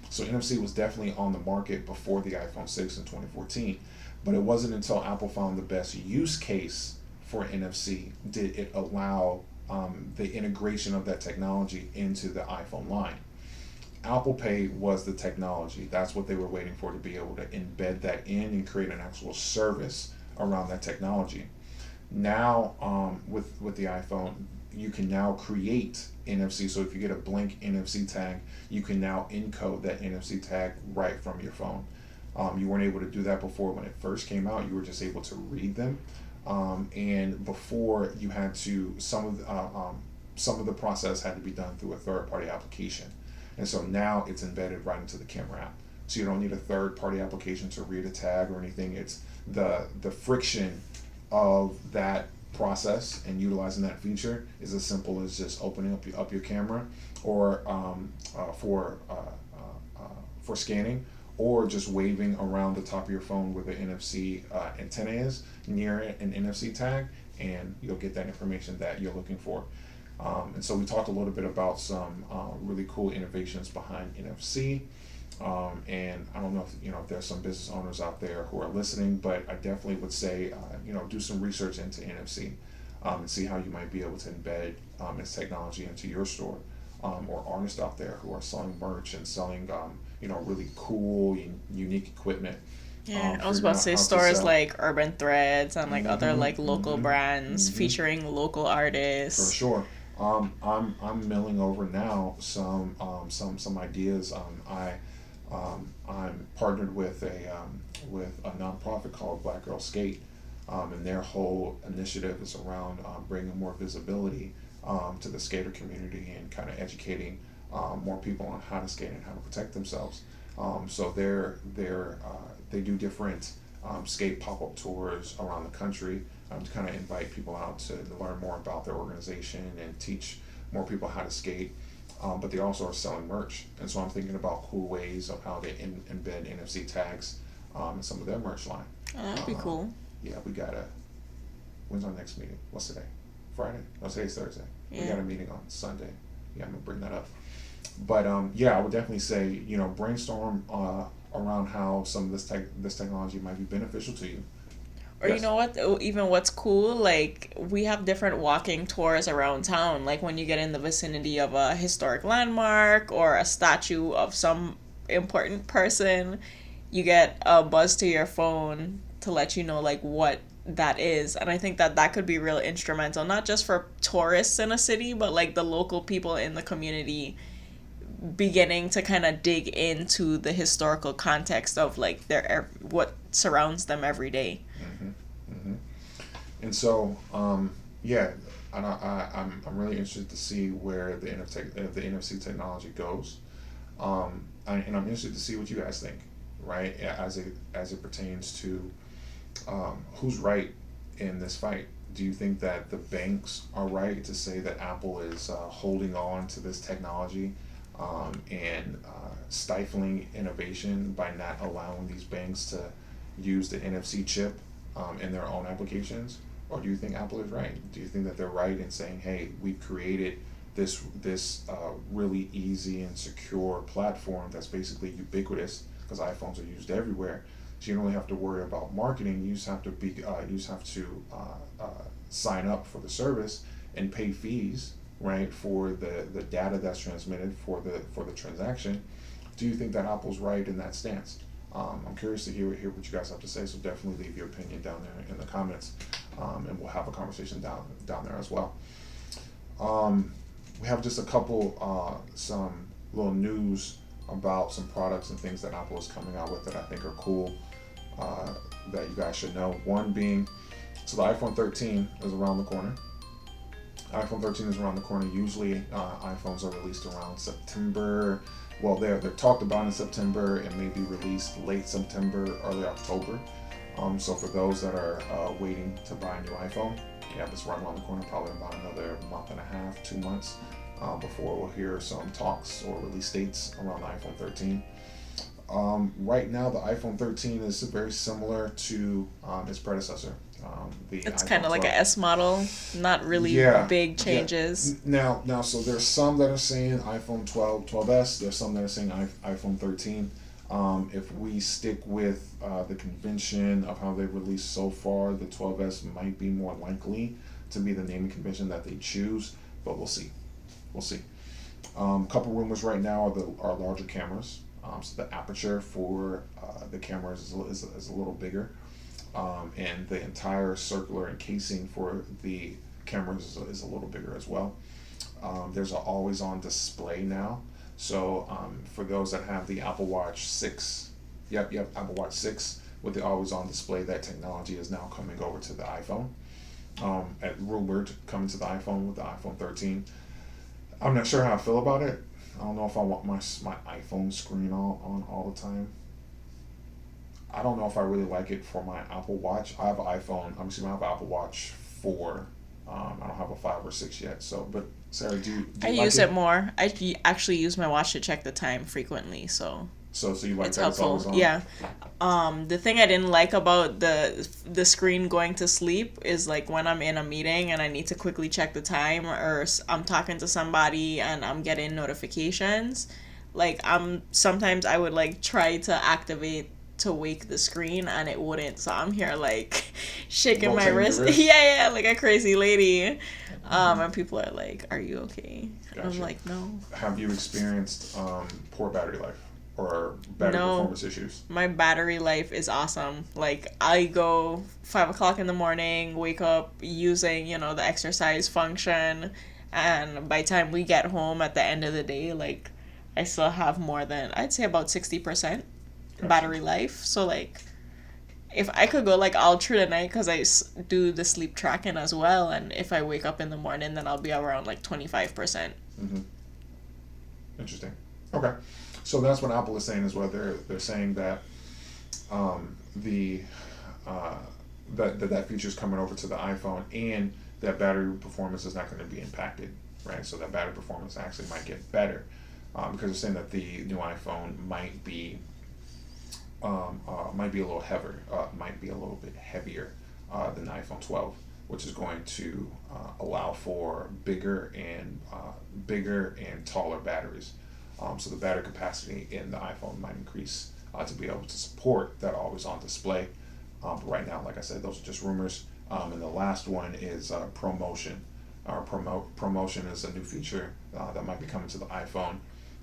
So NFC was definitely on the market before the iPhone 6 in 2014, but it wasn't until Apple found the best use case for NFC did it allow the integration of that technology into the iPhone line. Apple Pay was the technology. That's what they were waiting for, to be able to embed that in and create an actual service around that technology. Now, with the iPhone, you can now create NFC. So if you get a blank NFC tag, you can now encode that NFC tag right from your phone. You weren't able to do that before when it first came out. You were just able to read them, and before you had to some of the process had to be done through a third-party application. And so now it's embedded right into the camera app. So you don't need a third-party application to read a tag or anything. It's the friction of that process and utilizing that feature is as simple as just opening up your camera, or for scanning, or just waving around the top of your phone where the NFC antenna is near an NFC tag, and you'll get that information that you're looking for. And so we talked a little bit about some really cool innovations behind NFC. And I don't know if there's some business owners out there who are listening, but I definitely would say do some research into NFC, and see how you might be able to embed its technology into your store, or artists out there who are selling merch and selling really cool unique equipment. Yeah, I was about to say stores like Urban Threads and like other like local brands featuring local artists. For sure. I'm milling over now some ideas. I'm partnered with a nonprofit called Black Girl Skate, and their whole initiative is around bringing more visibility to the skater community and kind of educating more people on how to skate and how to protect themselves. So they do different skate pop-up tours around the country, to kind of invite people out to learn more about their organization and teach more people how to skate. But they also are selling merch, and so I'm thinking about cool ways of how they embed NFC tags in some of their merch line. Oh, that'd be cool. Yeah, when's our next meeting? What's today? Friday? No, today's Thursday. Yeah. We got a meeting on Sunday. Yeah, I'm gonna bring that up. But I would definitely say brainstorm around how some of this technology might be beneficial to you. Or yes. You know what? Even what's cool, like we have different walking tours around town. Like when you get in the vicinity of a historic landmark or a statue of some important person, you get a buzz to your phone to let you know like what that is. And I think that that could be real instrumental, not just for tourists in a city, but like the local people in the community beginning to kind of dig into the historical context of like their what surrounds them every day. And so, yeah, and I'm really interested to see where the NFC technology goes, and I'm interested to see what you guys think, right? As it pertains to who's right in this fight. Do you think that the banks are right to say that Apple is holding on to this technology and stifling innovation by not allowing these banks to use the NFC chip in their own applications? Or do you think Apple is right? Do you think that they're right in saying, hey, we've created this really easy and secure platform that's basically ubiquitous because iPhones are used everywhere. So you don't really have to worry about marketing. You just have to sign up for the service and pay fees, right, for the data that's transmitted for the transaction. Do you think that Apple's right in that stance? I'm curious to hear what you guys have to say. So definitely leave your opinion down there in the comments, and we'll have a conversation down there as well. We have just a couple some little news about some products and things that Apple is coming out with that I think are cool, that you guys should know. One being, so the iPhone 13 is around the corner. iPhone 13 is around the corner. Usually iPhones are released around September. Well, they're talked about in September and may be released late September, early October. So for those that are waiting to buy a new iPhone, yeah, it's right around the corner, probably about another month and a half, 2 months, before we'll hear some talks or release dates around the iPhone 13. Right now, the iPhone 13 is very similar to its predecessor. It's kind of like an S model, not really big changes. Yeah. Now, so there's some that are saying iPhone 12, 12s. There's some that are saying iPhone 13. If we stick with the convention of how they've released so far, the 12s might be more likely to be the naming convention that they choose, but we'll see. A couple rumors right now are larger cameras. So the aperture for the cameras is a little bigger, and the entire circular encasing for the cameras is a little bigger as well. There's an always-on display now. So for those that have the Apple Watch 6, Apple Watch 6 with the always-on display, that technology is now coming over to the iPhone. Rumored coming to the iPhone with the iPhone 13. I'm not sure how I feel about it. I don't know if I want my iPhone screen on all the time. I don't know if I really like it for my Apple Watch. I have an iPhone. I have an Apple Watch 4. I don't have a 5 or 6 yet. So, but Sarah, do you I like use it more. I actually use my watch to check the time frequently. So you like it's that helpful. It's always on? Yeah. The thing I didn't like about the screen going to sleep is like when I'm in a meeting and I need to quickly check the time, or I'm talking to somebody and I'm getting notifications. Like sometimes I would like try to activate to wake the screen and it wouldn't. So I'm here like shaking my wrist. Yeah, like a crazy lady. And people are like, "Are you okay?" Gotcha. I'm like, "No." Have you experienced poor battery life or battery performance issues? My battery life is awesome. Like I go 5 o'clock in the morning, wake up using, the exercise function, and by the time we get home at the end of the day, like I still have more than, I'd say about 60% battery life. So like if I could go like all through the night, because I do the sleep tracking as well, and if I wake up in the morning, then I'll be around like 25%. Mm-hmm. Interesting. Okay. So that's what Apple is saying as well. They're saying that that feature is coming over to the iPhone, and that battery performance is not going to be impacted, right? So that battery performance actually might get better, because they're saying that the new iPhone might be a little heavier, might be a little bit heavier than the iPhone 12, which is going to allow for bigger and taller batteries. So the battery capacity in the iPhone might increase to be able to support that always-on display. But right now, like I said, those are just rumors. And the last one is ProMotion. ProMotion is a new feature that might be coming to the iPhone.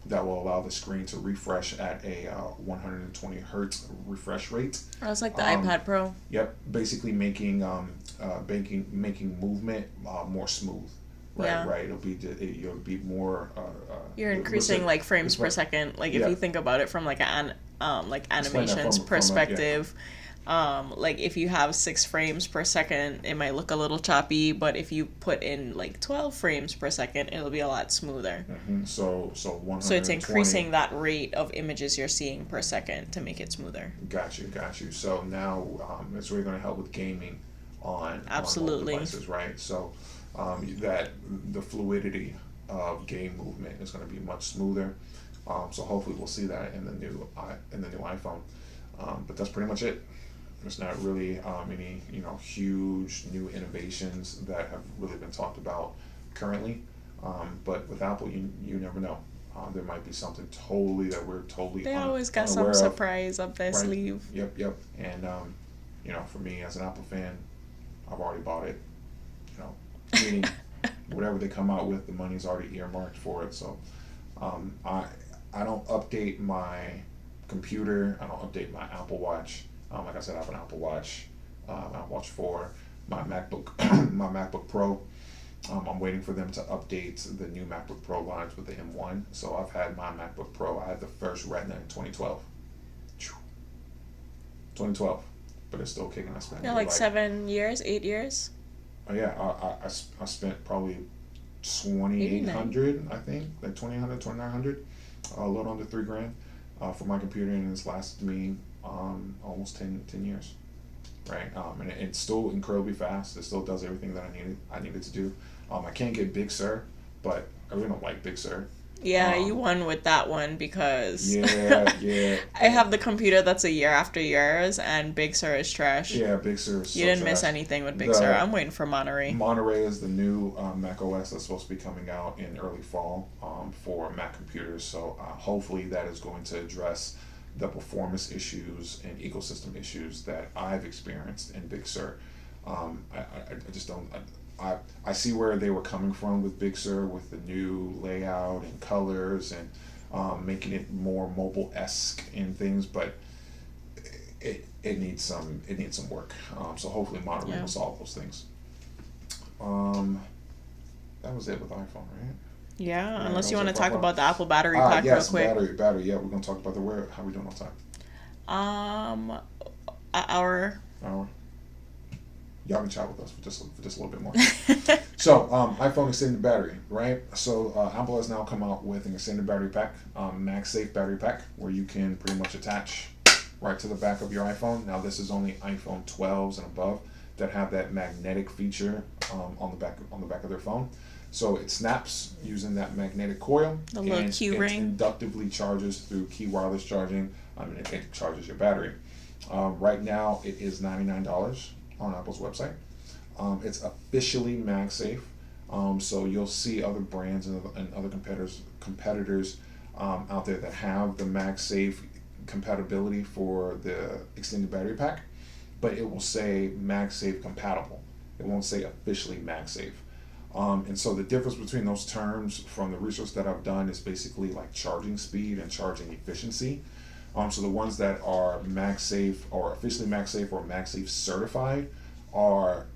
that will allow the screen to refresh at a 120 hertz refresh rate. Oh, it's like the iPad Pro. Yep, basically making movement more smooth. Right, Yeah. right. You'll be more. You're increasing like frames per second. Like if you think about it from like like animations perspective. Like if you have 6 frames per second, it might look a little choppy, but if you put in like 12 frames per second, it'll be a lot smoother. So 120. So it's increasing that rate of images you're seeing per second to make it smoother. Got you. So now it's really going to help with gaming on Absolutely. On mobile devices, right? So that the fluidity of game movement is going to be much smoother. So hopefully we'll see that in the new iPhone. But that's pretty much it. There's not really any huge new innovations that have really been talked about currently. But with Apple, you never know. There might be something totally that we're totally They always got some surprise up their sleeve. Yep. And for me as an Apple fan, I've already bought it. Meaning whatever they come out with, the money's already earmarked for it. So I don't update my computer. I don't update my Apple Watch. Like I said, I have an Apple Watch, Apple Watch 4, my MacBook, my MacBook Pro. I'm waiting for them to update the new MacBook Pro lines with the M1. So I've had my MacBook Pro. I had the first Retina in 2012. 2012, but it's still kicking. I spent like 7 years, 8 years. Oh yeah, I spent probably 2,800, I think, like 2,800, 2,900, a little under $3,000 for my computer, and it's lasted me almost 10 years, right? And it's still incredibly fast. It still does everything that I needed to do. I can't get Big Sur, but I really don't like Big Sur. Yeah, you won with that one because yeah. I have the computer that's a year after yours, and Big Sur is trash. Yeah, Big Sur is so You didn't trash. miss anything with Big Sur. I'm waiting for Monterey. Monterey is the new Mac OS that's supposed to be coming out in early fall for Mac computers. So hopefully that is going to address the performance issues and ecosystem issues that I've experienced in Big Sur. I just don't. I see where they were coming from with Big Sur, with the new layout and colors and making it more mobile-esque and things, but it needs some work. So hopefully Monterey will solve those things. That was it with iPhone, right? Yeah, unless you want to talk about the Apple battery pack real quick. Battery. Yeah, we're gonna talk about how we doing on time? An hour. Y'all can chat with us for just a little bit more. So, iPhone extended battery, right? So, Apple has now come out with an extended battery pack, MagSafe battery pack, where you can pretty much attach right to the back of your iPhone. Now, this is only iPhone 12s and above that have that magnetic feature on the back of their phone. So it snaps using that magnetic coil. The little key ring. It inductively charges through key wireless charging. It charges your battery. Right now, it is $99 on Apple's website. It's officially MagSafe. So you'll see other brands and other competitors out there that have the MagSafe compatibility for the extended battery pack, but it will say MagSafe compatible. It won't say officially MagSafe. And so the difference between those terms from the research that I've done is basically like charging speed and charging efficiency. So the ones that are MagSafe or officially MagSafe or MagSafe certified are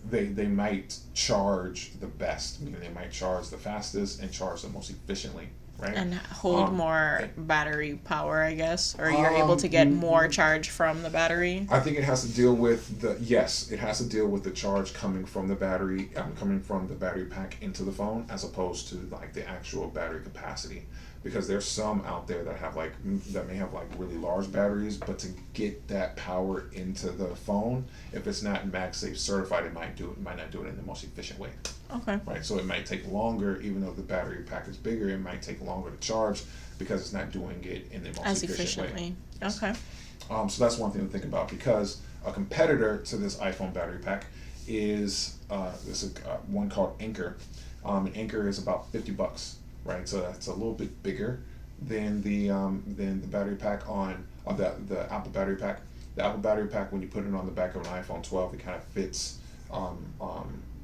they might charge the best, meaning they might charge the fastest and charge the most efficiently, right? And hold more battery power, I guess, or you're able to get more charge from the battery. I think it has to deal with the charge coming from the battery, coming from the battery pack into the phone, as opposed to like the actual battery capacity. Because there's some out there that may have really large batteries, but to get that power into the phone, if it's not MagSafe certified, it might not do it in the most efficient way. Okay. Right. So it might take longer, even though the battery pack is bigger. It might take longer to charge because it's not doing it in the most efficient way. Okay. So that's one thing to think about, because a competitor to this iPhone battery pack is one called Anchor. And Anchor is about $50. Right, so that's a little bit bigger than the battery pack on the Apple battery pack. The Apple battery pack, when you put it on the back of an iPhone 12, it kind of fits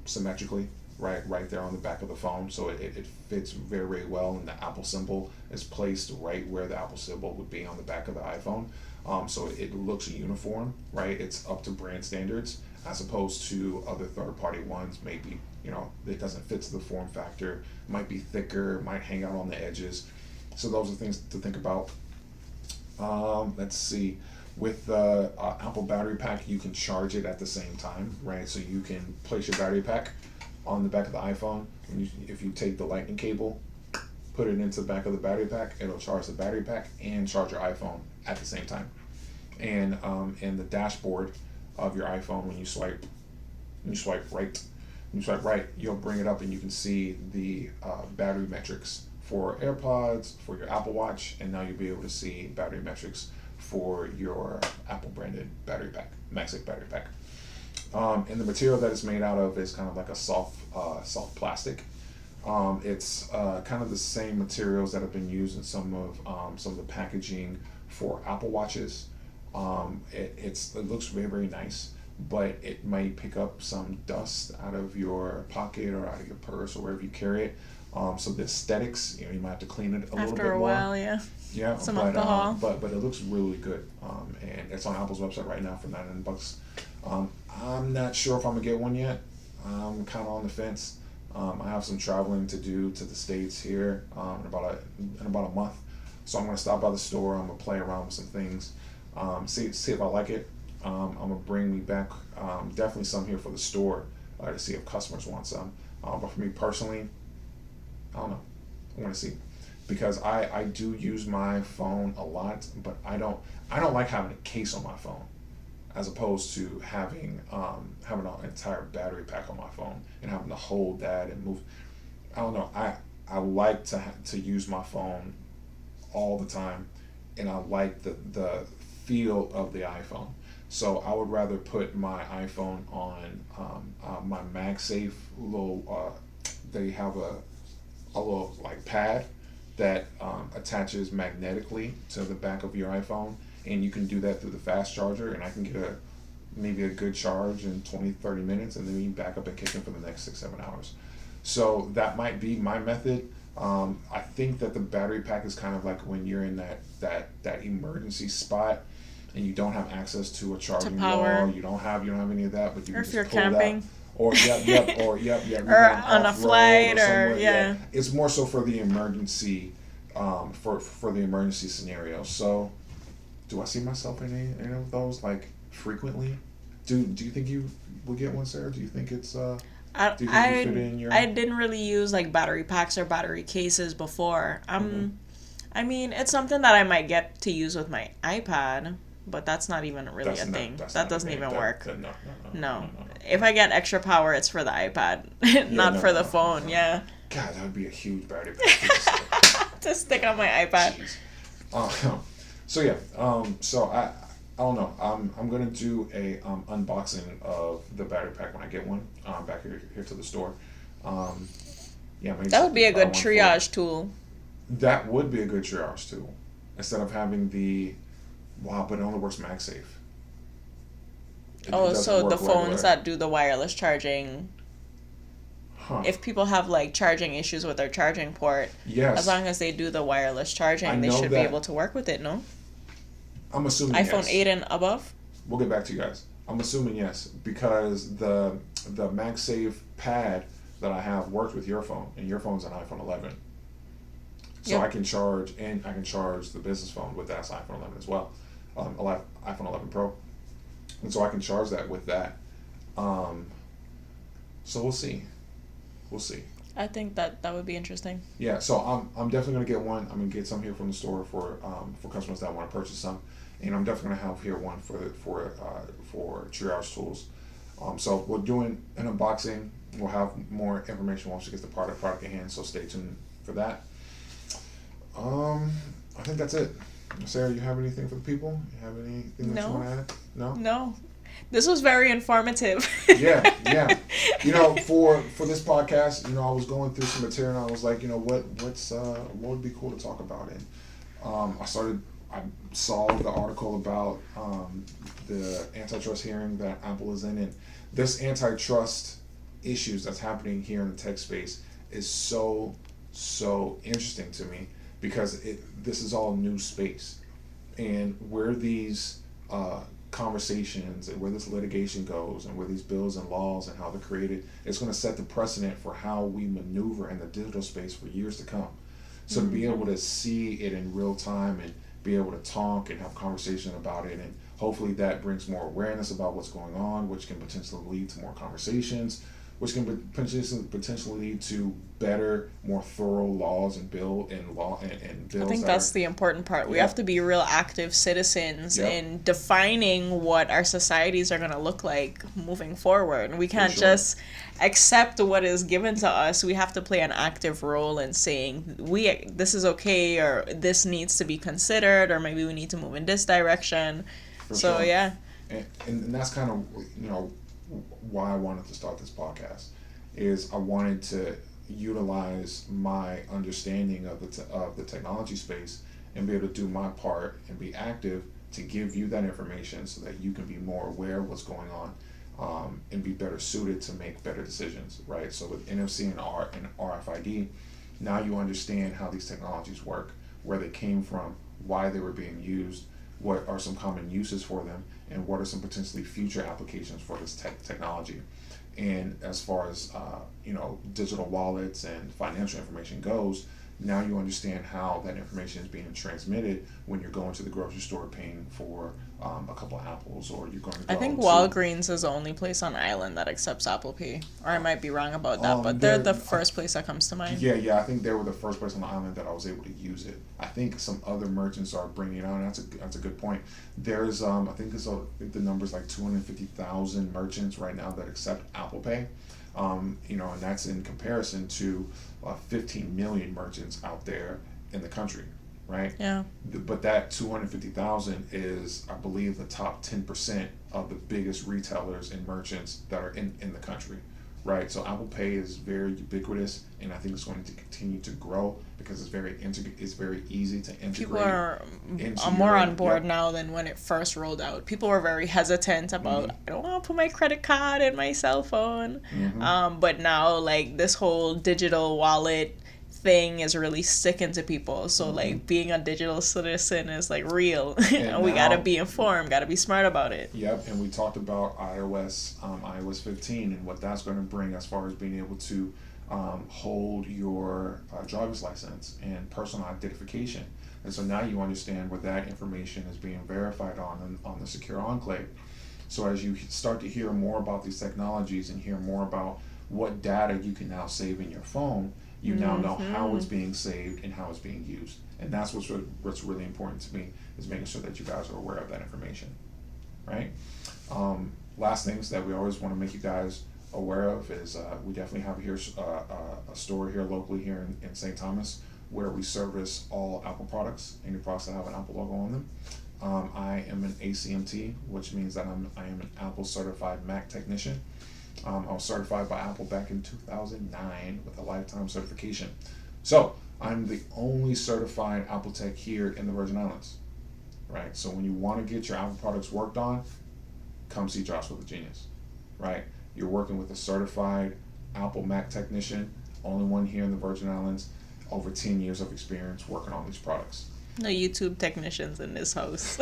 symmetrically, right there on the back of the phone. So it fits very, very well, and the Apple symbol is placed right where the Apple symbol would be on the back of the iPhone. So it looks uniform, right? It's up to brand standards, as opposed to other third-party ones. Maybe, it doesn't fit to the form factor, might be thicker, might hang out on the edges. So those are things to think about. Let's see. With the Apple battery pack, you can charge it at the same time, right? So you can place your battery pack on the back of the iPhone. And if you take the lightning cable, put it into the back of the battery pack, it'll charge the battery pack and charge your iPhone at the same time. And in the dashboard of your iPhone, when you swipe right, you'll bring it up and you can see the battery metrics for AirPods, for your Apple Watch, and now you'll be able to see battery metrics for your Apple branded battery pack, MagSafe battery pack. And the material that it's made out of is kind of like a soft plastic. It's kind of the same materials that have been used in some of the packaging for Apple Watches. It looks very, very nice, but it might pick up some dust out of your pocket or out of your purse or wherever you carry it. So the aesthetics, you might have to clean it a little bit more. After a while, yeah. Yeah, some alcohol. But it looks really good. And it's on Apple's website right now for $99. I'm not sure if I'm gonna get one yet. I'm kind of on the fence. I have some traveling to do to the States here in about a month. So I'm gonna stop by the store. I'm gonna play around with some things. See if I like it. I'm gonna bring me back definitely some here for the store to see if customers want some. But for me personally, I don't know. I want to see, because I do use my phone a lot, but I don't like having a case on my phone, as opposed to having an entire battery pack on my phone and having to hold that and move. I don't know. I like to use my phone all the time, and I like the feel of the iPhone. So I would rather put my iPhone on my MagSafe little. They have a little like pad that attaches magnetically to the back of your iPhone, and you can do that through the fast charger, and I can get maybe a good charge in 20-30 minutes, and then you back up and kick in for the next 6-7 hours. So that might be my method. I think that the battery pack is kind of like when you're in that emergency spot and you don't have access to a charging wall, you don't have any of that, but you can just pull camping. That. Or or on a flight, or yeah. It's more so for the emergency, for the emergency scenario. So, do I see myself in any of those like frequently? Do you think you will get one, Sarah? Do you think it's I didn't really use like battery packs or battery cases before. I mean, it's something that I might get to use with my iPad, but that's not even really a thing. That doesn't even work. No. If I get extra power, it's for the iPad, not for the phone. Yeah. God, that would be a huge battery pack to stick on my iPad. So yeah. So I don't know. I'm gonna do a unboxing of the battery pack when I get one. Back here to the store. Maybe that would be a good triage tool. That would be a good triage tool, instead of having but it only works MagSafe. So the phones that do the wireless charging, if people have like charging issues with their charging port, yes, as long as they do the wireless charging, they should be able to work with it, no? I'm assuming iPhone yes. 8 and above? We'll get back to you guys. I'm assuming yes, because the MagSafe pad that I have works with your phone, and your phone's an iPhone 11. So I can charge the business phone with that iPhone 11 as well, iPhone 11 Pro. And so I can charge that with that. So we'll see. I think that would be interesting. Yeah, so I'm definitely gonna get one. I'm gonna get some here from the store for customers that want to purchase some, and I'm definitely gonna have here one for triage tools. So we're doing an unboxing. We'll have more information once we get the product in hand. So stay tuned for that. I think that's it. Sarah, you have anything for the people? You have anything that you want to add? No. This was very informative. Yeah. For this podcast, I was going through some material and I was like, what would be cool to talk about? And I saw the article about the antitrust hearing that Apple is in, and this antitrust issues that's happening here in the tech space is so interesting to me, because this is all new space, and where these conversations and where this litigation goes and where these bills and laws and how they're created, it's going to set the precedent for how we maneuver in the digital space for years to come. So to be able to see it in real time and be able to talk and have conversation about it, and hopefully that brings more awareness about what's going on, which can potentially lead to more conversations, which can potentially lead to better, more thorough laws and bills. I think that's the important part. We have to be real active citizens in defining what our societies are going to look like moving forward. We can't just accept what is given to us. We have to play an active role in saying this is okay, or this needs to be considered, or maybe we need to move in this direction. And that's kind of, why I wanted to start this podcast, is I wanted to utilize my understanding of the technology space and be able to do my part and be active to give you that information so that you can be more aware of what's going on, and be better suited to make better decisions, right? So with NFC and RFID, now you understand how these technologies work, where they came from, why they were being used, what are some common uses for them, and what are some potentially future applications for this technology. And as far as digital wallets and financial information goes, now you understand how that information is being transmitted when you're going to the grocery store paying for a couple of apples, or you're going to go I think Walgreens is the only place on island that accepts Apple Pay. Or I might be wrong about that, but they're the first place that comes to mind. Yeah, I think they were the first place on the island that I was able to use it. I think some other merchants are bringing it on. That's a good point. There's I think the number's like 250,000 merchants right now that accept Apple Pay. And that's in comparison to 15 million merchants out there in the country, right? Yeah. But that 250,000 is, I believe, the top 10% of the biggest retailers and merchants that are in the country, right? So Apple Pay is very ubiquitous, and I think it's going to continue to grow because it's very easy to integrate. People are more on board now than when it first rolled out. People were very hesitant about, I don't want to put my credit card in my cell phone. But now, like, this whole digital wallet thing is really sticking to people. So like being a digital citizen is like real. And we gotta be informed, gotta be smart about it. Yep, and we talked about iOS 15 and what that's going to bring as far as being able to hold your driver's license and personal identification. And so now you understand what that information is being verified on the secure enclave. So as you start to hear more about these technologies and hear more about what data you can now save in your phone, you now know how it's being saved and how it's being used. And that's what's really important to me, is making sure that you guys are aware of that information, right? Last things that we always want to make you guys aware of is we definitely have here a store here locally here in St. Thomas where we service all Apple products, any products that have an Apple logo on them. I am an ACMT, which means that I am an Apple certified Mac technician. I was certified by Apple back in 2009 with a lifetime certification. So I'm the only certified Apple tech here in the Virgin Islands, right? So when you want to get your Apple products worked on, come see Joshua the Genius, right? You're working with a certified Apple Mac technician, only one here in the Virgin Islands, over 10 years of experience working on these products. No YouTube technicians in this house.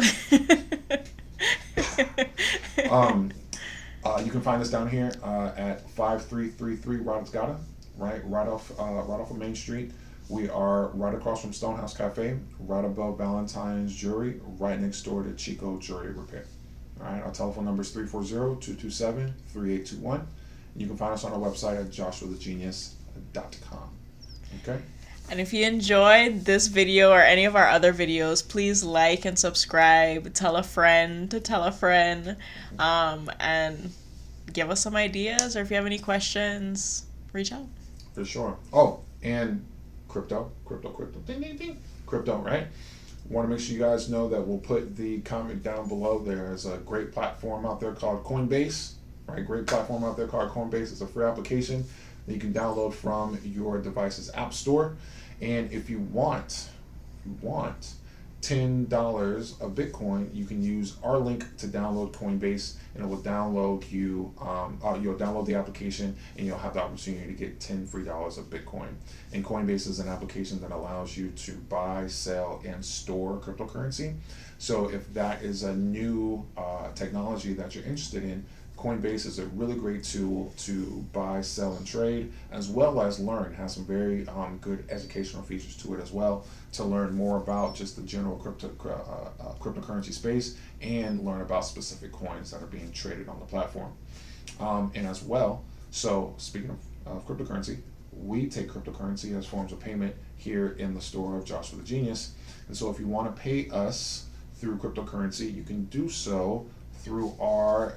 You can find us down here at 5333 Rodisgata, right off of Main Street. We are right across from Stonehouse Cafe, right above Valentine's Jewelry, right next door to Chico Jewelry Repair. All right, our telephone number is 340-227-3821. You can find us on our website at joshuathegenius.com. Okay? And if you enjoyed this video or any of our other videos, please like and subscribe, tell a friend to tell a friend, and give us some ideas, or if you have any questions, reach out. For sure. Oh, and crypto, ding, ding, ding. Crypto, right? Want to make sure you guys know that we'll put the comment down below. There's a great platform out there called Coinbase, right? Great platform out there called Coinbase. It's a free application that you can download from your device's app store. And if you want $10 of Bitcoin, you can use our link to download Coinbase, and it will download you. You'll download the application, and you'll have the opportunity to get $10 free of Bitcoin. And Coinbase is an application that allows you to buy, sell, and store cryptocurrency. So if that is a new technology that you're interested in, Coinbase is a really great tool to buy, sell, and trade, as well as learn. It has some very good educational features to it as well, to learn more about just the general cryptocurrency space and learn about specific coins that are being traded on the platform. And as well, so speaking of cryptocurrency, we take cryptocurrency as forms of payment here in the store of Joshua the Genius. And so if you want to pay us through cryptocurrency, you can do so through our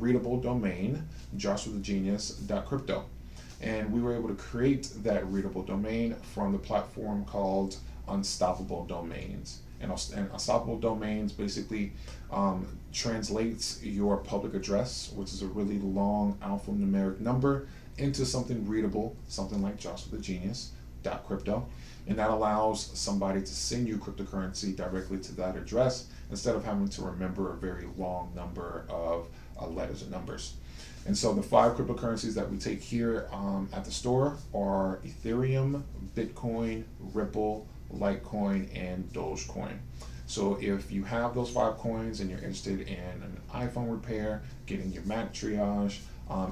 readable domain, joshuathegenius.crypto. And we were able to create that readable domain from the platform called Unstoppable Domains. And Unstoppable Domains basically translates your public address, which is a really long alphanumeric number, into something readable, something like joshuathegenius.crypto. And that allows somebody to send you cryptocurrency directly to that address instead of having to remember a very long number of letters and numbers. And so the 5 cryptocurrencies that we take here at the store are Ethereum, Bitcoin, Ripple, Litecoin, and Dogecoin. So if you have those 5 coins and you're interested in an iPhone repair, getting your Mac triage,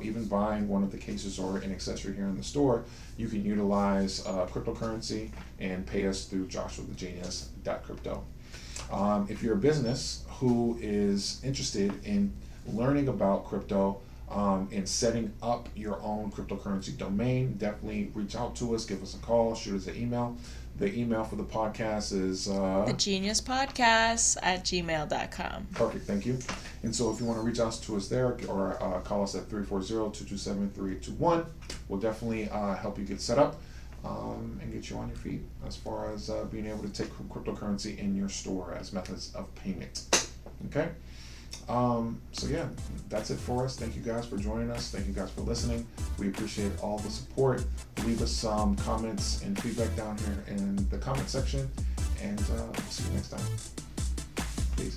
even buying one of the cases or an accessory here in the store, you can utilize cryptocurrency and pay us through joshuathegenius.crypto. If you're a business who is interested in learning about crypto and setting up your own cryptocurrency domain, definitely reach out to us, give us a call, shoot us an email. The email for the podcast is thegeniuspodcast@gmail.com. Perfect, thank you. And so if you want to reach out to us there or call us at 340-227-3821, we'll definitely help you get set up and get you on your feet as far as being able to take cryptocurrency in your store as methods of payment. Okay? So yeah, that's it for us. Thank you guys for joining us. Thank you guys for listening. We appreciate all the support. Leave us some comments and feedback down here in the comment section, and see you next time. Peace.